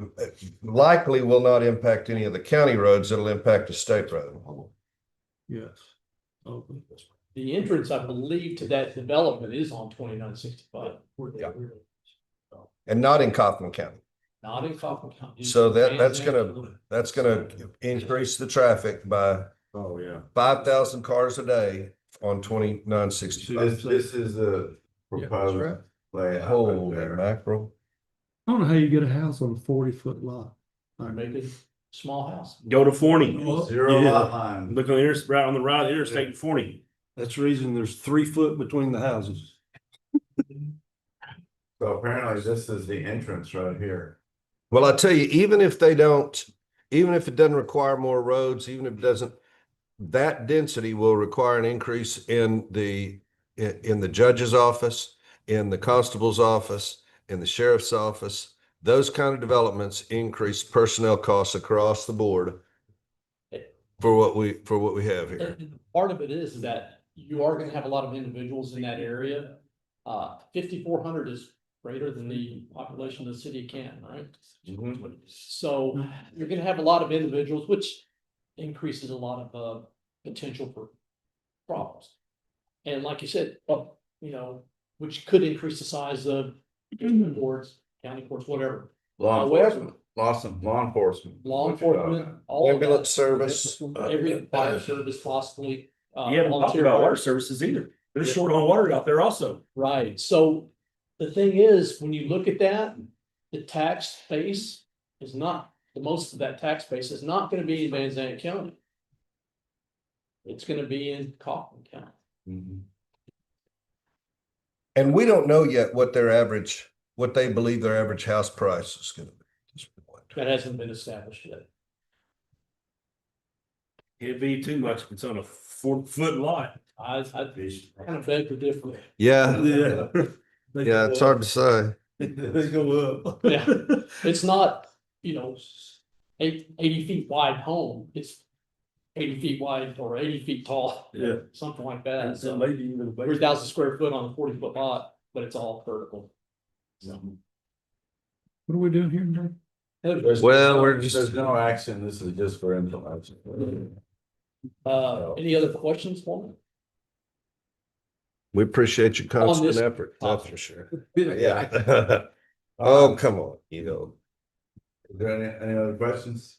likely will not impact any of the county roads. It'll impact the state road. Yes. The entrance, I believe, to that development is on 2965. And not in Kaufman County. Not in Coffin County. So that's gonna increase the traffic by Oh, yeah. 5,000 cars a day on 2965. This is the proposed layout. Holy right there. mackerel. I don't know how you get a house on a 40-foot lot. Make it small house. Go to Forney. Zero Yeah. lot line. Look on the right on the right of the interstate in Forney. That's the reason there's 3 foot between the houses. So apparently this is the entrance right here. Well, I tell you, even if it doesn't require more roads, even if it doesn't, that density will require an increase in the judge's office, in the constable's office, in the sheriff's office. Those kind of developments increase personnel costs across the board for what we have here. And part of it is that you are gonna have a lot of individuals in that area. 5,400 is greater than the population of the city of Canton, right? So you're gonna have a lot of individuals, which increases a lot of potential for problems. And like you said, which could increase the size of courts, county courts, whatever. Law enforcement, law enforcement. Law enforcement, all of Ambulance that, service. every fire service possibly. You haven't talked volunteer about fire- water services either. They're short on water out there also. Right, so the thing is, when you look at that, the tax base is not, the most of that tax base is not gonna be in Van Zandt County. It's gonna be in Kaufman County. And we don't know yet what they believe their average house price is gonna be. That hasn't been established yet. It'd be too much if it's on a 4-foot lot. I kind of beg to differ. Yeah, Yeah. yeah, it's hard to say. They go up. Yeah. It's not, 80 feet wide home, it's 80 feet wide or 80 feet tall. Yeah. Something like that, And so so maybe even a 3,000 square foot on a 40-foot lot, but it's all vertical. What are we doing here today? Well, we're just- There's no action. This is just for information. Any other questions for me? We appreciate your constant this effort, that's topic. for sure. Yeah. Oh, come on, Is there any other questions?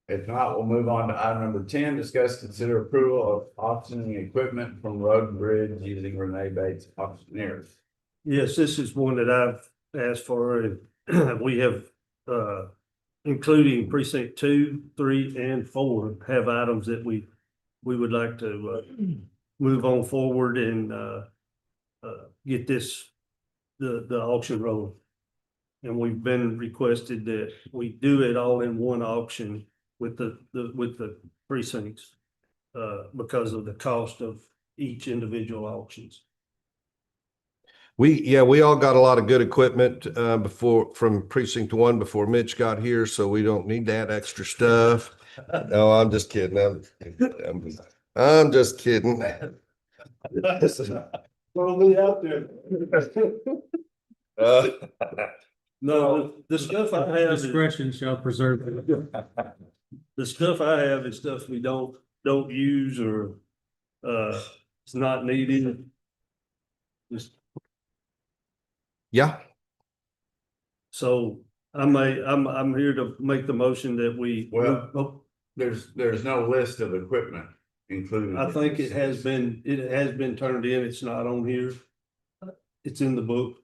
If not, we'll move on to item number 10, discuss, consider approval of auctioning equipment from Road and Bridge using Renee Bates auctioneers. Yes, this is one that I've asked for, and we have, including precinct 2, 3, and 4, have items that we would like to, move on forward and, get the auction rolling. And we've been requested that we do it all in one auction with the precincts, because of the cost of each individual auctions. We all got a lot of good equipment from precinct 1 before Mitch got here, so we don't need that extra stuff. No, I'm just kidding. I'm just kidding. Probably out there. No, the stuff I have, Discretion shall preserve. the stuff I have is stuff we don't use or, it's not needed. Just, Yeah, so I'm here to make the motion that we. Well, there's no list of equipment included. I think it has been turned in. It's not on here. It's in the book.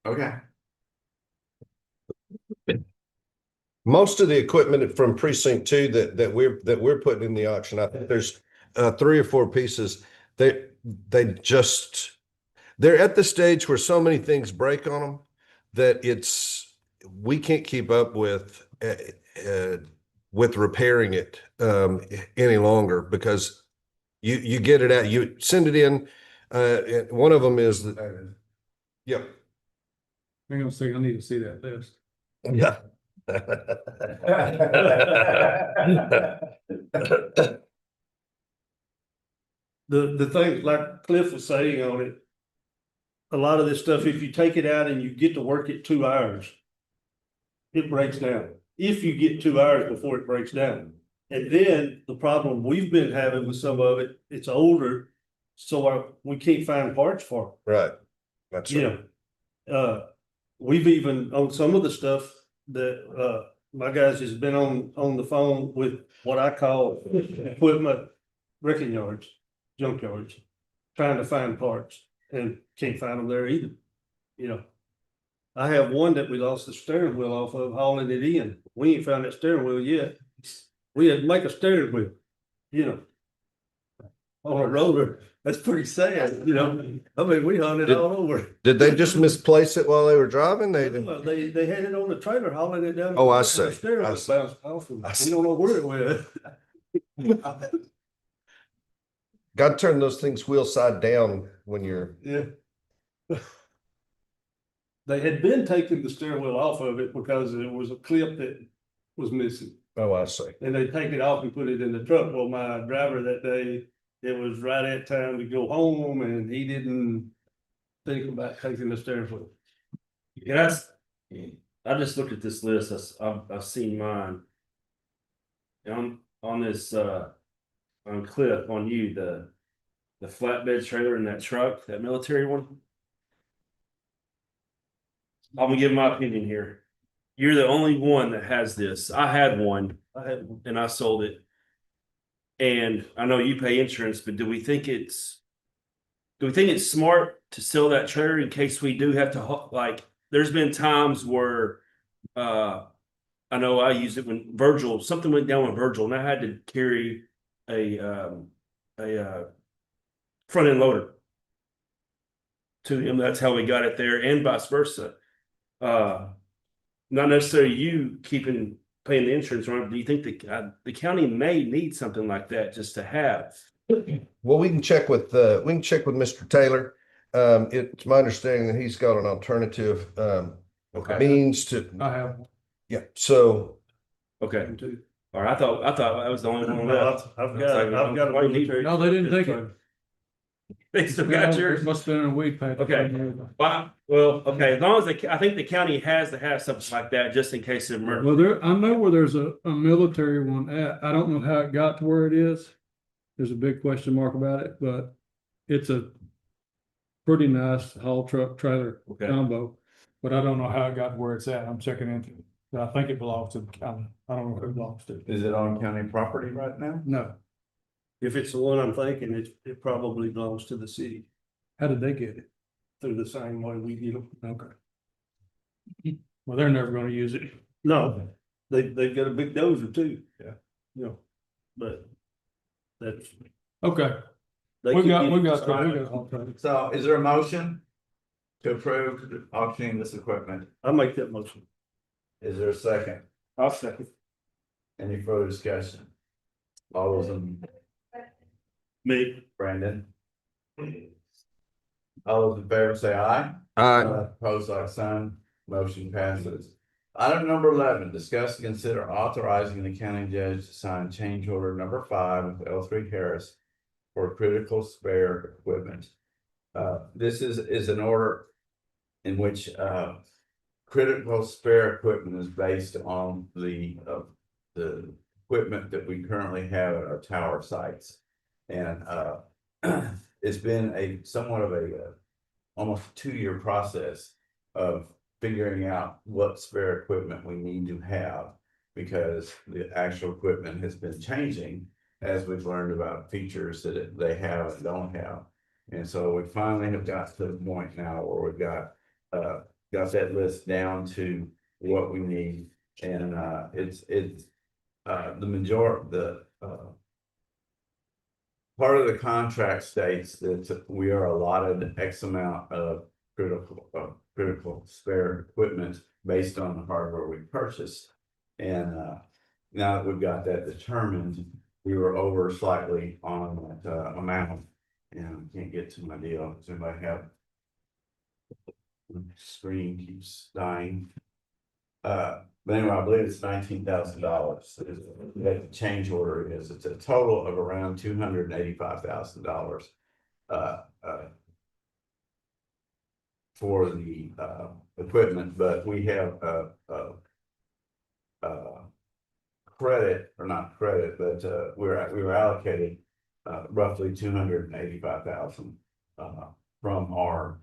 Okay. Most of the equipment from precinct 2 that we're putting in the auction, I think there's 3 or 4 pieces. They just, they're at the stage where so many things break on them that we can't keep up with repairing it any longer, because you get it out, you send it in. One of them is yep. Hang on a second, I need to see that list. Yeah. The thing, like Cliff was saying on it, a lot of this stuff, if you take it out and you get to work it 2 hours, it breaks down. If you get 2 hours before it breaks down. And then the problem we've been having with some of it, it's older, so we can't find parts for it. Right. That's right. We've even, on some of the stuff that, my guys has been on the phone with what I call equipment wrecking yards, junkyards, trying to find parts and can't find them there either. You know, I have one that we lost the steering wheel off of, hauling it in. We ain't found that steering wheel yet. We had to make a steering wheel, you know, on a roller. That's pretty sad, you know. I mean, we hung it all over. Did they just misplace it while they were driving? They had it on the trailer, hauling it down. Oh, I the see. steering I wheel see. bounced off, and I we see. don't know where it went. Got to turn those things wheel side down when you're. Yeah. They had been taking the steering wheel off of it because there was a clip that was missing. Oh, I see. And they take it off and put it in the truck. Well, my driver that day, it was right at time to go home and he didn't think about taking the steering wheel. Yeah, I just looked at this list. I've seen mine. On this on Cliff, on you, the flatbed trailer in that truck, that military one. I'm gonna give my opinion here. You're the only one that has this. I had one and I sold it. And I know you pay insurance, but do we think it's smart to sell that trailer in case we do have to, like, there's been times where I know I used it when something went down with Virgil and I had to carry a front end loader to him. That's how we got it there, and vice versa. Not necessarily you paying the insurance on it. Do you think the county may need something like that just to have? Well, we can check with Mr. Taylor. It's my understanding that he's got an alternative means to. I have. Yeah. So. Okay. All right. I thought that was the only one. I've got a military. No, they didn't take it. They still got yours. Must have been in a weed pack. Okay. Well, okay. As long as I think the county has to have something like that just in case of emergency. Well, I know where there's a military one at. I don't know how it got to where it is. There's a big question mark about it, but it's a pretty nice haul truck trailer combo. But I don't know how it got to where it's at. I'm checking into it. I think it belongs to the county. I don't know who it belongs to. Is it on county property right now? No. If it's the one I'm thinking, it probably belongs to the city How did they get it? through the same way we get them. Okay. Well, they're never gonna use it. No, they've got a big dozer too. Yeah. You know, but that's. Okay. they We can got get- haul truck. So is there a motion to approve auctioning this equipment? I'll make that motion. Is there a second? I'll second. Any further discussion? All those in Me. Brandon? All those in favor say aye. Opposed, like sign, motion passes. Item number 11, discuss and consider authorizing the county judge to sign change order number 5 with L3 Harris for critical spare equipment. This is an order in which critical spare equipment is based on the equipment that we currently have at our tower sites. And it's been somewhat of a almost 2-year process of figuring out what spare equipment we need to have, because the actual equipment has been changing as we've learned about features that they have and don't have. And so we finally have got to the point now where we've got that list down to what we need And, it's, the majority, part of the contract states that we are allotted X amount of critical spare equipment based on the hardware we purchased. And, now that we've got that determined, we were over slightly on that, amount. And I can't get to my deal. Does anybody have? Screen keeps dying. But anyway, I believe it's $19,000. The change order is, it's a total of around $285,000. For the equipment, but we have credit, or not credit, but we were allocated roughly 285,000 from our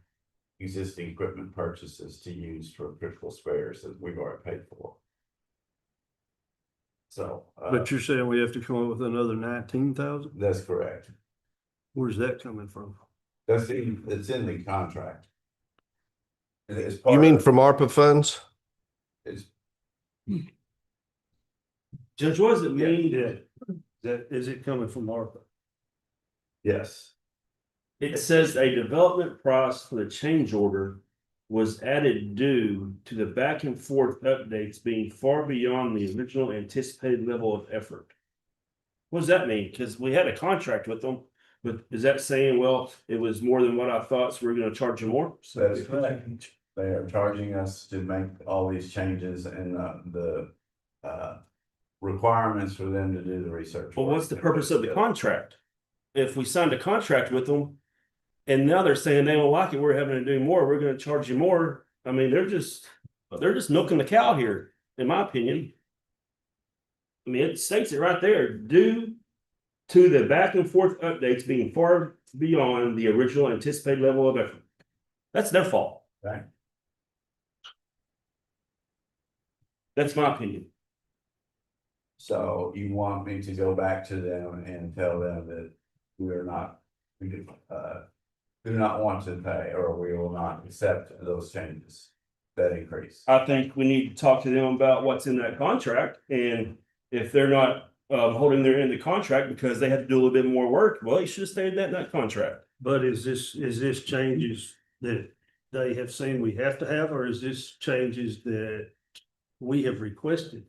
existing equipment purchases to use for critical spares that we've already paid for. So, But you're saying we have to come up with another 19,000? that's correct. Where's that coming from? It's in the contract. It's You part mean of- from ARPA funds? It's, Judge, what does it mean? Is it coming from ARPA? yes, It says a development price for the change order was added due to the back and forth updates being far beyond the original anticipated level of effort. What does that mean? Because we had a contract with them, but is that saying, well, it was more than what I thought, so we're gonna charge you more? that's correct. They are charging us to make all these changes and the requirements for them to do the research. Well, work. what's the purpose of the contract? If we signed a contract with them and now they're saying they don't like it, we're having to do more, we're gonna charge you more. I mean, they're just milking the cow here, in my opinion. I mean, it states it right there, due to the back and forth updates being far beyond the original anticipated level of effort. That's their fault. Right. That's my opinion. So you want me to go back to them and tell them that we do not want to pay, or we will not accept those changes, that increase. I think we need to talk to them about what's in that contract, and if they're not holding their end of the contract because they have to do a little bit more work, well, you should have stayed in that contract. But is this changes that they have seen we have to have, or is this changes that we have requested?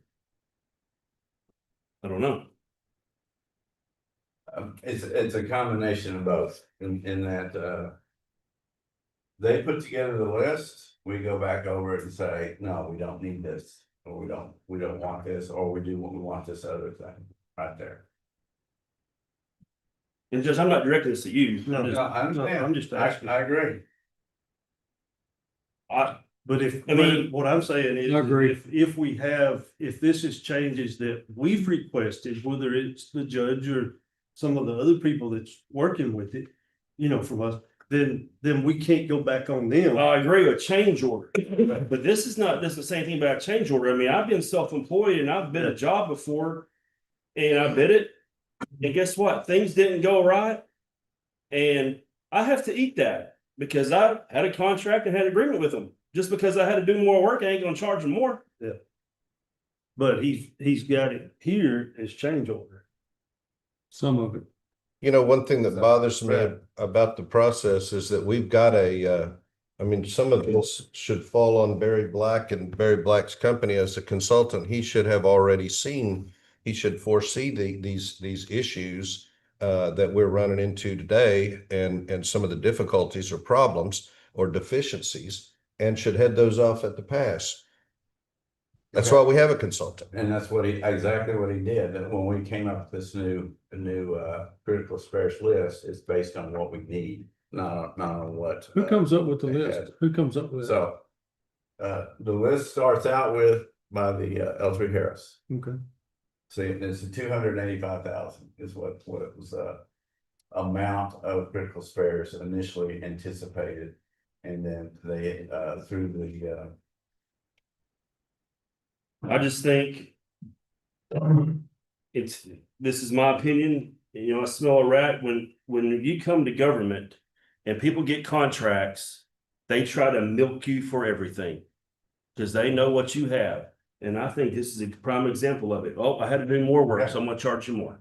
I don't know. It's a combination of both in that, they put together the list, we go back over it and say, no, we don't need this, or we don't want this, or we want this other thing right there. And just, I'm not directing this at you. No, No, I understand. I'm just asking. I agree. But what I'm saying is, I agree. if this is changes that we've requested, whether it's the judge or some of the other people that's working with it, from us, then we can't go back on them. I agree with change order, but this is not, this is the same thing about change order. I mean, I've been self-employed and I've bid a job before and I bid it. And guess what? Things didn't go right. And I have to eat that because I had a contract and had an agreement with them. Just because I had to do more work, I ain't gonna charge them more. Yeah. But he's got it here as change order. Some of it. One thing that bothers me about the process is that we've got some of this should fall on Barry Black and Barry Black's company as a consultant. He should have already he should foresee these issues that we're running into today and some of the difficulties or problems or deficiencies, and should head those off at the pass. That's why we have a consultant. And that's exactly what he did. And when we came up with this new critical spares list, it's based on what we need, not on what. Who comes up with the they list? had. Who comes up with it? So, the list starts out by the L3 Harris. Okay. See, it's 285,000 is what it was, amount of critical spares initially anticipated. And then they, through the, I just think this is my opinion. I smell a rat when you come to government and people get contracts, they try to milk you for everything because they know what you have. And I think this is a prime example of it. Oh, I had to do more work, so I'm gonna charge you more.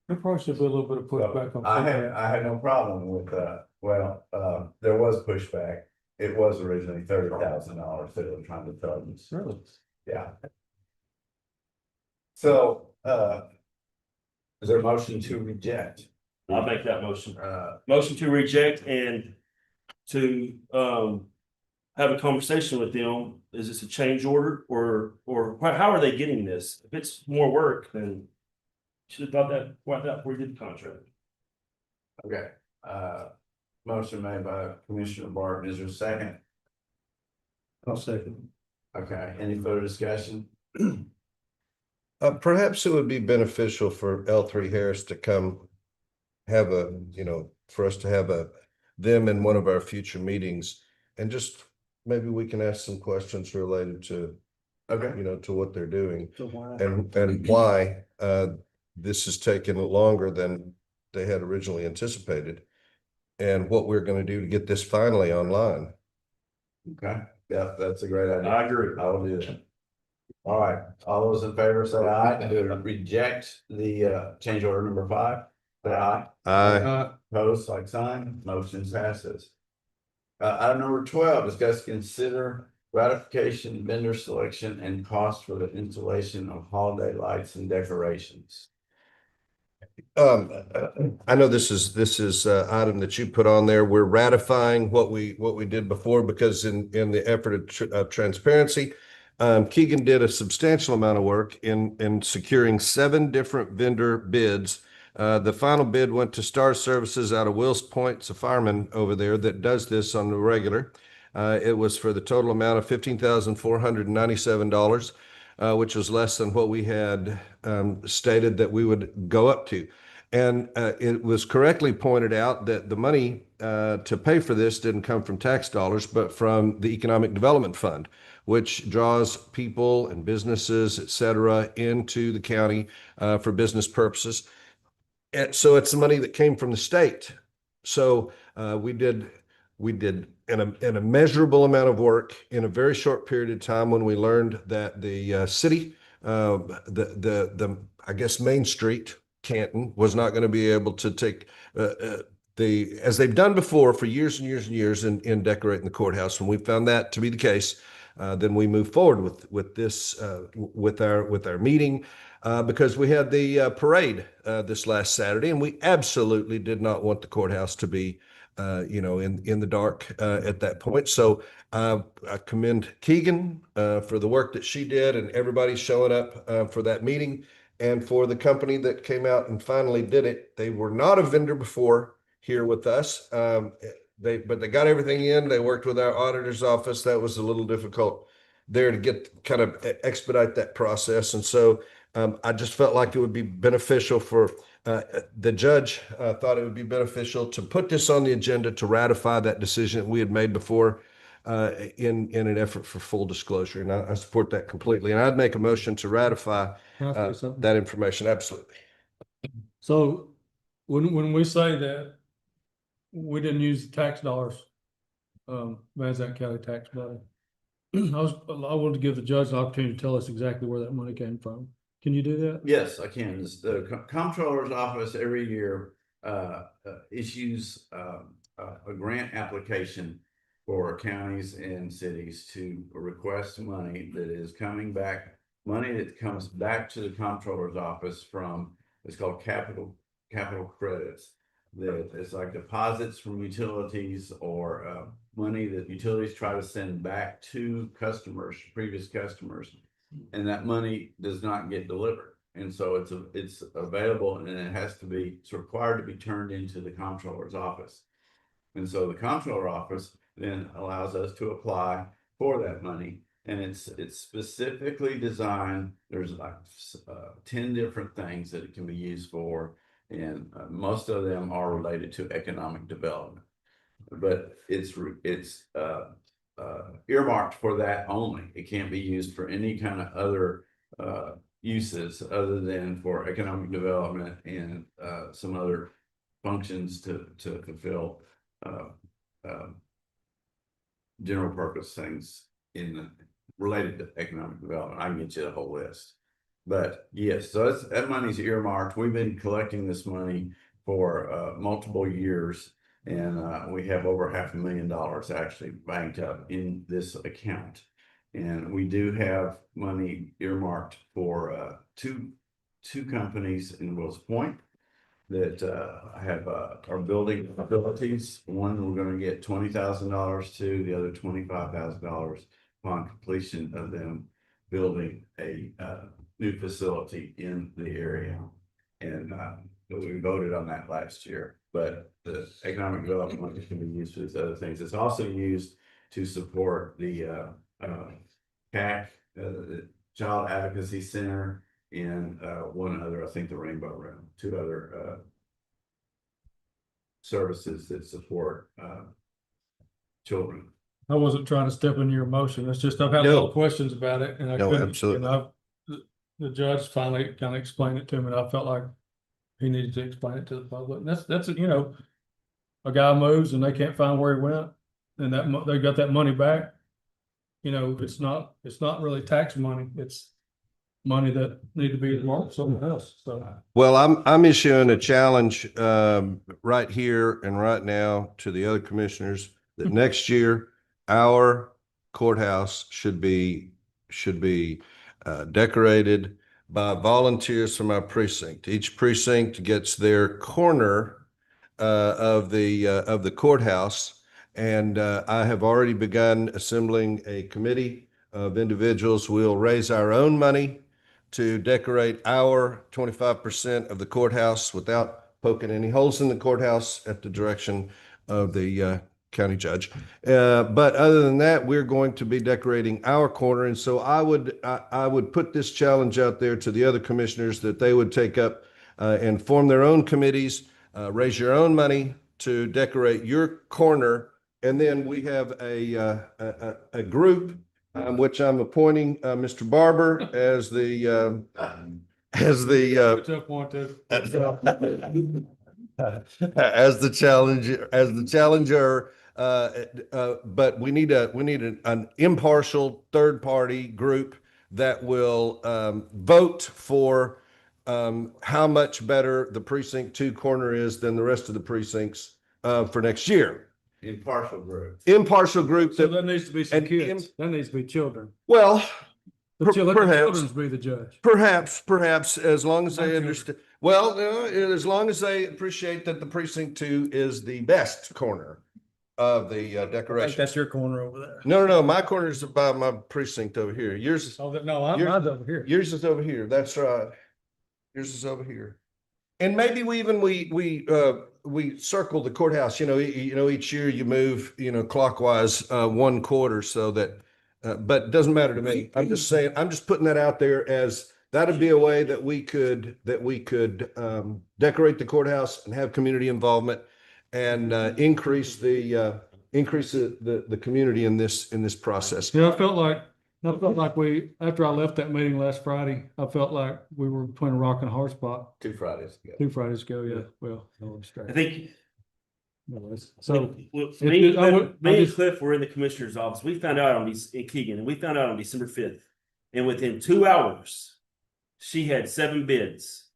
There probably should be a little bit of pushback on. I had no problem with, there was pushback. It was originally $30,000 that they were trying to charge us. Really? Yeah. So, is there a motion to reject? I'll make that motion. Uh, Motion to reject and to have a conversation with them. Is this a change order or how are they getting this? If it's more work, then should have thought that, why not, we did the contract. okay, motion made by Commissioner Barton. Is there a second? I'll second. Okay, any further discussion? Perhaps it would be beneficial for L3 Harris to come have for us to have them in one of our future meetings, and just maybe we can ask some questions related to, Okay. to what they're doing So why? and why this is taking longer than they had originally anticipated, and what we're going to do to get this finally online. Okay, yeah, that's a great idea. I agree. I will do that. All right, all those in favor say aye, to reject the change order number 5, say aye. Aye. Opposed, like sign, motion passes. Item number 12, discuss consider ratification, vendor selection, and cost for the installation of holiday lights and decorations. I know this is item that you put on there. We're ratifying what we did before, because in the effort of transparency, Keegan did a substantial amount of work in securing 7 different vendor bids. The final bid went to Star Services out of Wills Point. It's a fireman over there that does this on the regular. It was for the total amount of $15,497, which was less than what we had stated that we would go up to. And it was correctly pointed out that the money to pay for this didn't come from tax dollars, but from the Economic Development Fund, which draws people and businesses, et cetera, into the county for business purposes. And so it's the money that came from the state. So we did an immeasurable amount of work in a very short period of time when we learned that the city, I guess Main Street, Canton, was not going to be able to take as they've done before for years and years and years in decorating the courthouse. When we found that to be the case, then we moved forward with this with our meeting, because we had the parade this last Saturday, and we absolutely did not want the courthouse to be in the dark at that point. So I commend Keegan for the work that she did, and everybody showing up for that meeting, and for the company that came out and finally did it. They were not a vendor before here with us. But they got everything in. They worked with our auditor's office. That was a little difficult there to get kind of expedite that process. And so I just felt like it would be beneficial for the judge thought it would be beneficial to put this on the agenda to ratify that decision that we had made before in an effort for full disclosure. And I support that completely. And I'd make a motion to ratify that information. Absolutely. So when we say that we didn't use the tax dollars, Van Zandt County tax money, I wanted to give the judge the opportunity to tell us exactly where that money came from. Can you do that? Yes, I can. The comptroller's office every year issues a grant application for counties and cities to request money that is coming back, money that comes back to the comptroller's office from, it's called capital credits. That it's like deposits from utilities or money that utilities try to send back to customers, previous customers, and that money does not get delivered. And so it's available, and it's required to be turned into the comptroller's office. And so the comptroller office then allows us to apply for that money, and it's specifically designed. There's like 10 different things that it can be used for. And most of them are related to economic development, but it's earmarked for that only. It can't be used for any kind of other uses other than for economic development and some other functions to fulfill general purpose things related to economic development. I can get you the whole list. But yes, so that money's earmarked. We've been collecting this money for multiple years. And we have over $500,000 actually banked up in this account. And we do have money earmarked for two companies in Wills Point that have are building abilities. One we're going to get $20,000 to, the other $25,000 upon completion of them building a new facility in the area. And we voted on that last year, but the economic development money can be used for these other things. It's also used to support the CAC, the Child Advocacy Center, and one other, I think the Rainbow Room, two other services that support children. I wasn't trying to step into your emotion. It's just I've had a lot of questions about it and I No, couldn't, absolutely. and the judge finally kind of explained it to me and I felt like he needed to explain it to the public. And that's, you know, a guy moves and they can't find where he went and they got that money back. You know, it's not really tax money. It's money that need to be marked somewhere else. So. Well, I'm issuing a challenge right here and right now to the other commissioners that next year our courthouse should be decorated by volunteers from our precinct. Each precinct gets their corner of the courthouse, and I have already begun assembling a committee of individuals. We'll raise our own money to decorate our 25% of the courthouse without poking any holes in the courthouse at the direction of the county judge. But other than that, we're going to be decorating our corner. And so I would put this challenge out there to the other commissioners that they would take up and form their own committees, raise your own money to decorate your corner. And then we have a group which I'm appointing Mr. Barber as the challenger. But we need an impartial third party group that will vote for how much better the precinct 2 corner is than the rest of the precincts for next year. Impartial group. So there needs to be some kids. That needs to be children. Well, Let the perhaps. children be the judge. Perhaps, as long as they understand. Well, as long as they appreciate that the precinct 2 is the best corner of the I think decoration. that's your corner over there. No, my corner is by my precinct over here. Yours is, Mine's over here. yours is over here. That's right. Yours is over here. And maybe we circle the courthouse, each year you move, clockwise, 1 quarter so that, but it doesn't matter to me. I'm just saying, I'm just putting that out there as that'd be a way that we could decorate the courthouse and have community involvement and increase the community in this process. Yeah, I felt like after I left that meeting last Friday, I felt like we were between a rock and a hard spot. 2 Fridays ago. 2 Fridays ago, yeah. Well, I was straight. I think So me I would- I and just- Cliff were in the commissioner's office. We found out in Keegan, and we found out on December 5th. And within 2 hours, she had 7 bids.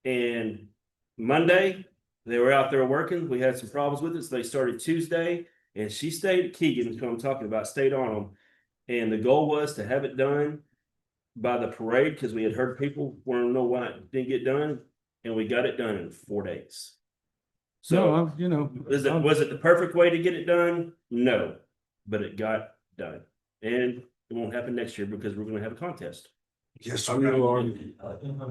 And Monday, they were out there working. We had some problems with it. So they started Tuesday, and she stayed at Keegan, is what I'm talking about, stayed on them. And the goal was to have it done by the parade, because we had heard people want to know why it didn't get done. And we got it done in 4 days. So was it the perfect way to get it done? No, but it got done. And it won't happen next year because we're going to have a contest. Yes, we are.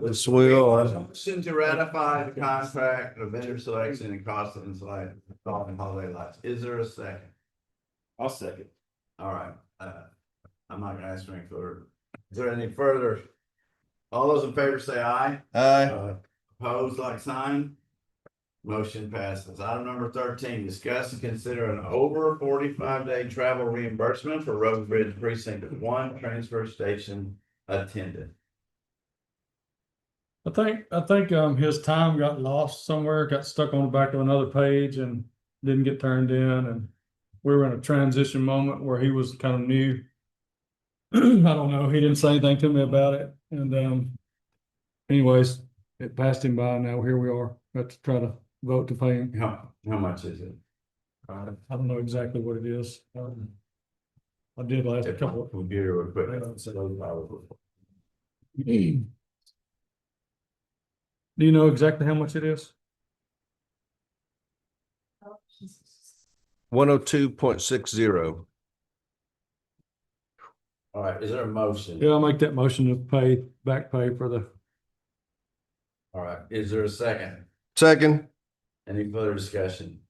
Yes, we are. Motion to ratify the contract of vendor selection and cost of installation of holiday lights. Is there a second? I'll second. All right. I'm not gonna ask for any further. Is there any further? All those in favor say aye. Aye. Opposed, like sign. Motion passes. Item number 13, discuss and consider an over 45-day travel reimbursement for Road Bridge Precinct 1 transfer station attendant. I think his time got lost somewhere, got stuck on the back of another page and didn't get turned in. And we were in a transition moment where he was kind of new I don't know. He didn't say anything to me about it. And, anyways, it passed him by. Now here we are. Got to try to vote to pay him. How much is it? I don't know exactly what it is. I did last couple. Computer equipment. Do you know exactly how much it is? 102.60. All right, is there a motion? Yeah, I'll make that motion to pay, back pay for the. All right, is there a second? Second. Any further discussion?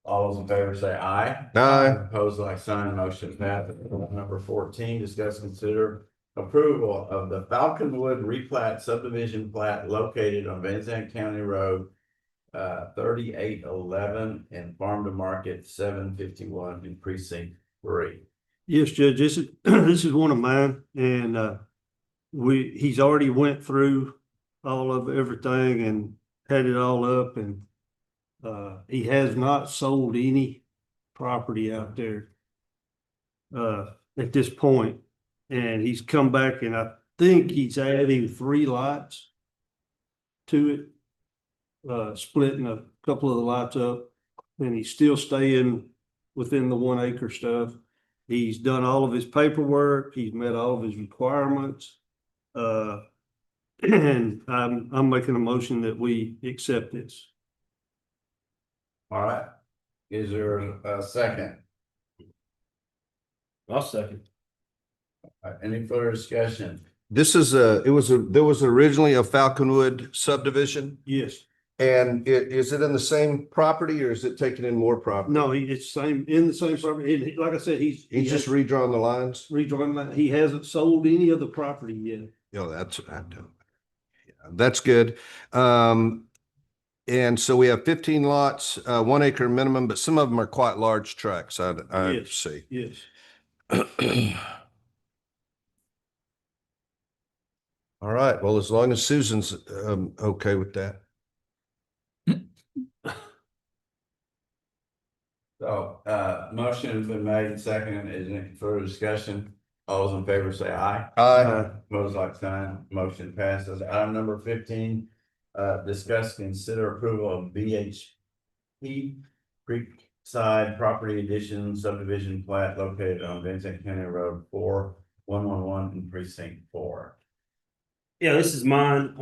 All those in favor say aye. Aye. Opposed, like sign, motion passed. Number 14, discuss, consider approval of the Falconwood replat subdivision plat located on Van Zandt County Road 3811 and Farm to Market 751 in precinct 3. Yes, Judge, this is, this is one of mine, and he's already went through all of everything and had it all up, and he has not sold any property out there at this point. And he's come back, and I think he's adding 3 lots to it, splitting a couple of the lots up, and he's still staying within the 1 acre stuff. He's done all of his paperwork. He's met all of his requirements. And I'm making a motion that we accept this. All right, is there a second? I'll second. Any further discussion? This is there was originally a Falconwood subdivision, Yes. and is it in the same property or is it taking in more property? No, it's in the same property. And like I said, He's just redrawn the lines? redrawn that. He hasn't sold any of the property yet. Oh, that's good. And so we have 15 lots, 1 acre minimum, but some of them are quite large tracts. I Yes. see. Yes. All right. Well, as long as Susan's okay with that. So, motion has been made and seconded. Is there any further discussion? All those in favor say aye. Aye. Opposed, like sign, motion passes. Item number 15, discuss, consider approval of BHP Creekside Property Addition Subdivision Plat located on Vincent County Road 4111 in precinct 4. Yeah, this is mine.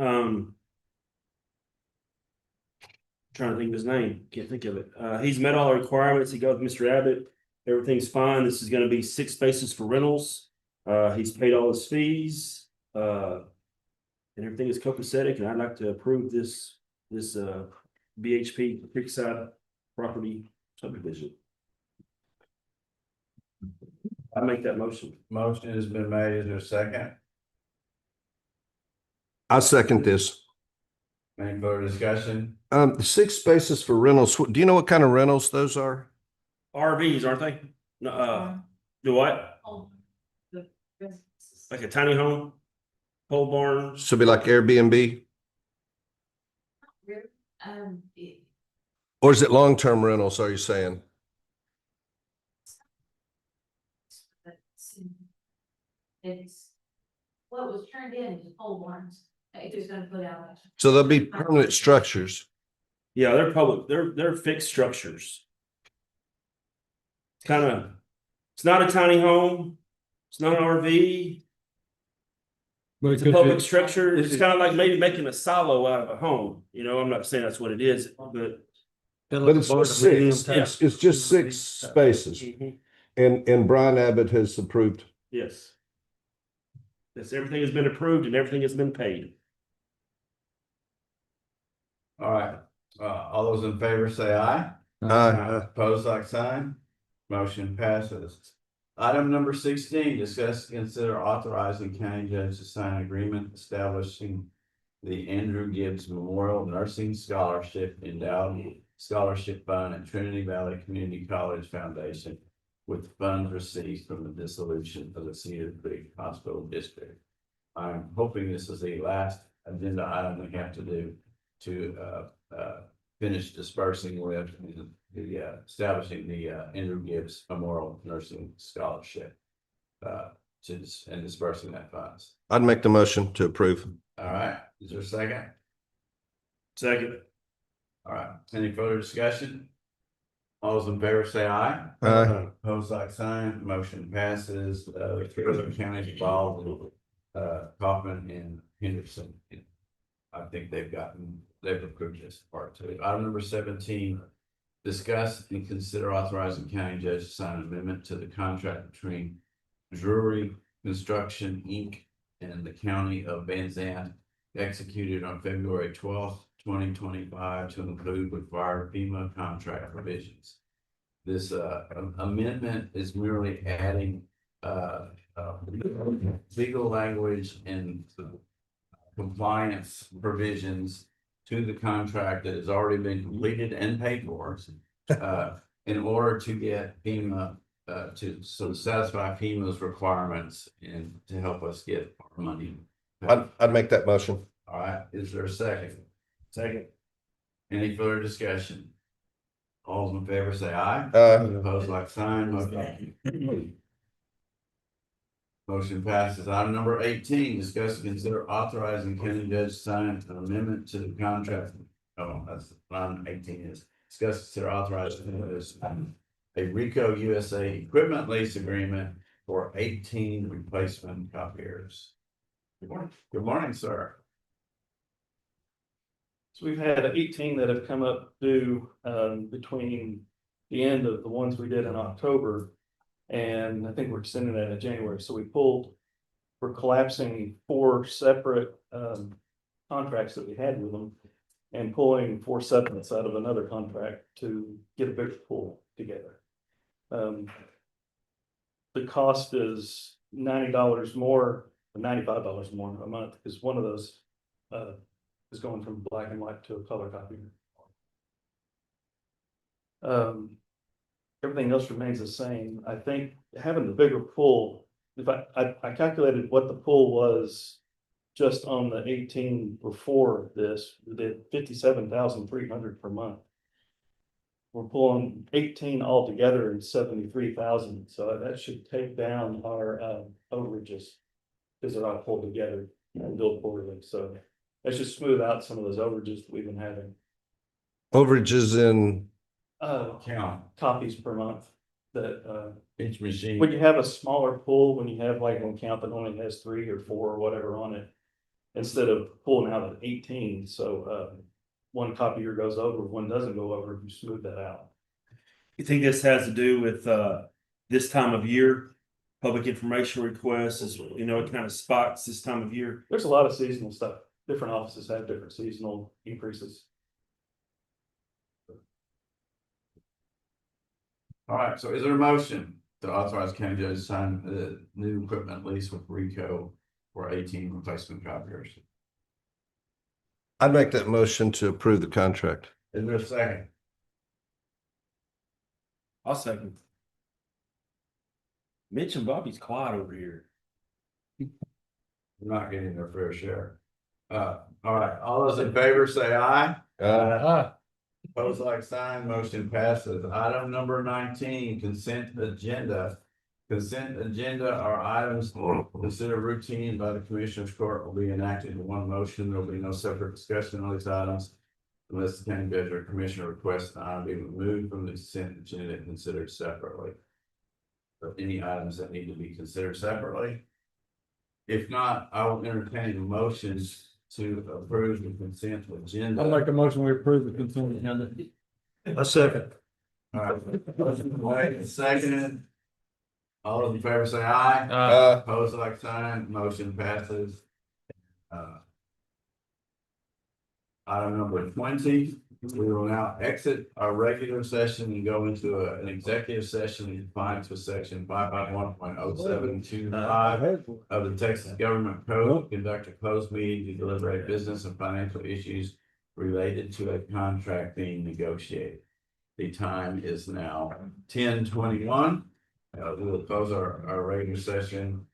Trying to think of his name, can't think of it. He's met all the requirements. He goes with Mr. Abbott. Everything's fine. This is gonna be 6 spaces for rentals. He's paid all his fees. And everything is copacetic, and I'd like to approve this BHP Creekside property subdivision. I make that motion. Motion has been made. Is there a second? I second this. Any further discussion? The 6 spaces for rentals. Do you know what kind of rentals those are? RVs, aren't they? No, do what? Like a tiny home? Pole barn? So it'd be like Airbnb? Or is it long-term rentals, are you saying? It's what was turned into pole barns. If it's gonna put out. So they'll be permanent structures. Yeah, they're public, they're fixed structures. It's not a tiny home. It's not an RV. But It's a public structure. It's kind of like maybe making a silo out of a home. You know, I'm not saying that's what it is, but. But it's just 6. It's just 6 spaces. And Brian Abbott has approved. Yes. Yes, everything has been approved and everything has been paid. All right, all those in favor say aye. Opposed, like sign. Motion passes. Item number 16, discuss, consider authorizing county judge to sign agreement establishing the Andrew Gibbs Memorial Nursing Scholarship Endowed Scholarship Fund at Trinity Valley Community College Foundation with funds received from the dissolution of the Cedar Creek Hospital District. I'm hoping this is the last agenda item we have to do to finish dispersing with the establishing the Andrew Gibbs Memorial Nursing Scholarship. and dispersing that funds. I'd make the motion to approve. All right, is there a second? Second. All right, any further discussion? All those in favor say aye. Aye. Opposed, like sign, motion passes, the three other counties involved, Kaufman and Henderson. I think they've approved this part too. Item number 17, discuss and consider authorizing county judge to sign an amendment to the contract between Drury Construction, Inc. and the county of Van Zandt, executed on February 12th, 2025, to include required FEMA contract provisions. This amendment is merely adding legal language and compliance provisions to the contract that has already been completed and paid for, in order to get FEMA to satisfy FEMA's requirements and to help us get our money. I'd make that motion. All right, is there a second? Second. Any further discussion? All those in favor say aye. Opposed, like sign. Motion passes. Item number 18, discuss and consider authorizing county judge to sign an amendment to the contract. Oh, that's item 18 is discuss and consider authorizing a Rico USA equipment lease agreement for 18 replacement copiers. Good morning. Good morning, sir. So we've had 18 that have come up due between the end of the ones we did in October. And I think we're extending that in January. So we're collapsing 4 separate contracts that we had with them and pulling 4 settlements out of another contract to get a bigger pool together. The cost is $90 more, or $95 more a month, because one of those is going from black and white to a color copy. Everything else remains the same. I think having the bigger pool, if I calculated what the pool was just on the 18 before this, we did 57,300 per month. We're pulling 18 altogether and 73,000. So that should take down our overages because they're all pulled together and billed quarterly. So that should smooth out some of those overages that we've been having. Overages in, Count Copies per month that each machine. when you have a smaller pool, when you have like one count that only has 3 or 4 or whatever on it, instead of pulling out at 18, so one copier goes over, one doesn't go over, you smooth that out. You think this has to do with this time of year? Public information requests, is, you know, it kind of spots this time of year. There's a lot of seasonal stuff. Different offices have different seasonal increases. All right, so is there a motion to authorize county judge to sign the new equipment lease with Rico for 18 replacement copiers? I'd make that motion to approve the contract. Is there a second? I'll second. Mitch and Bobby's quiet over here. We're not getting their fair share. All right, all those in favor say aye. Opposed, like sign, motion passes. Item number 19, consent agenda. Consent agenda are items considered routine by the Commissioners Court will be enacted in one motion. There will be no separate discussion on these items unless the county judge or commissioner requests an item be removed from the consent agenda and considered separately. Or any items that need to be considered separately. If not, I will entertain motions to approve the consent agenda. I'd like a motion we approve the consent agenda. A second. All right. Wait, second. All those in favor say aye. Opposed, like sign, motion passes. Item number 20, we will now exit our regular session and go into an executive session in compliance with section 551.0725 of the Texas Government Code. Conduct a closed meeting to deliberate business and financial issues related to a contract being negotiated. The time is now 10:21. We will close our regular session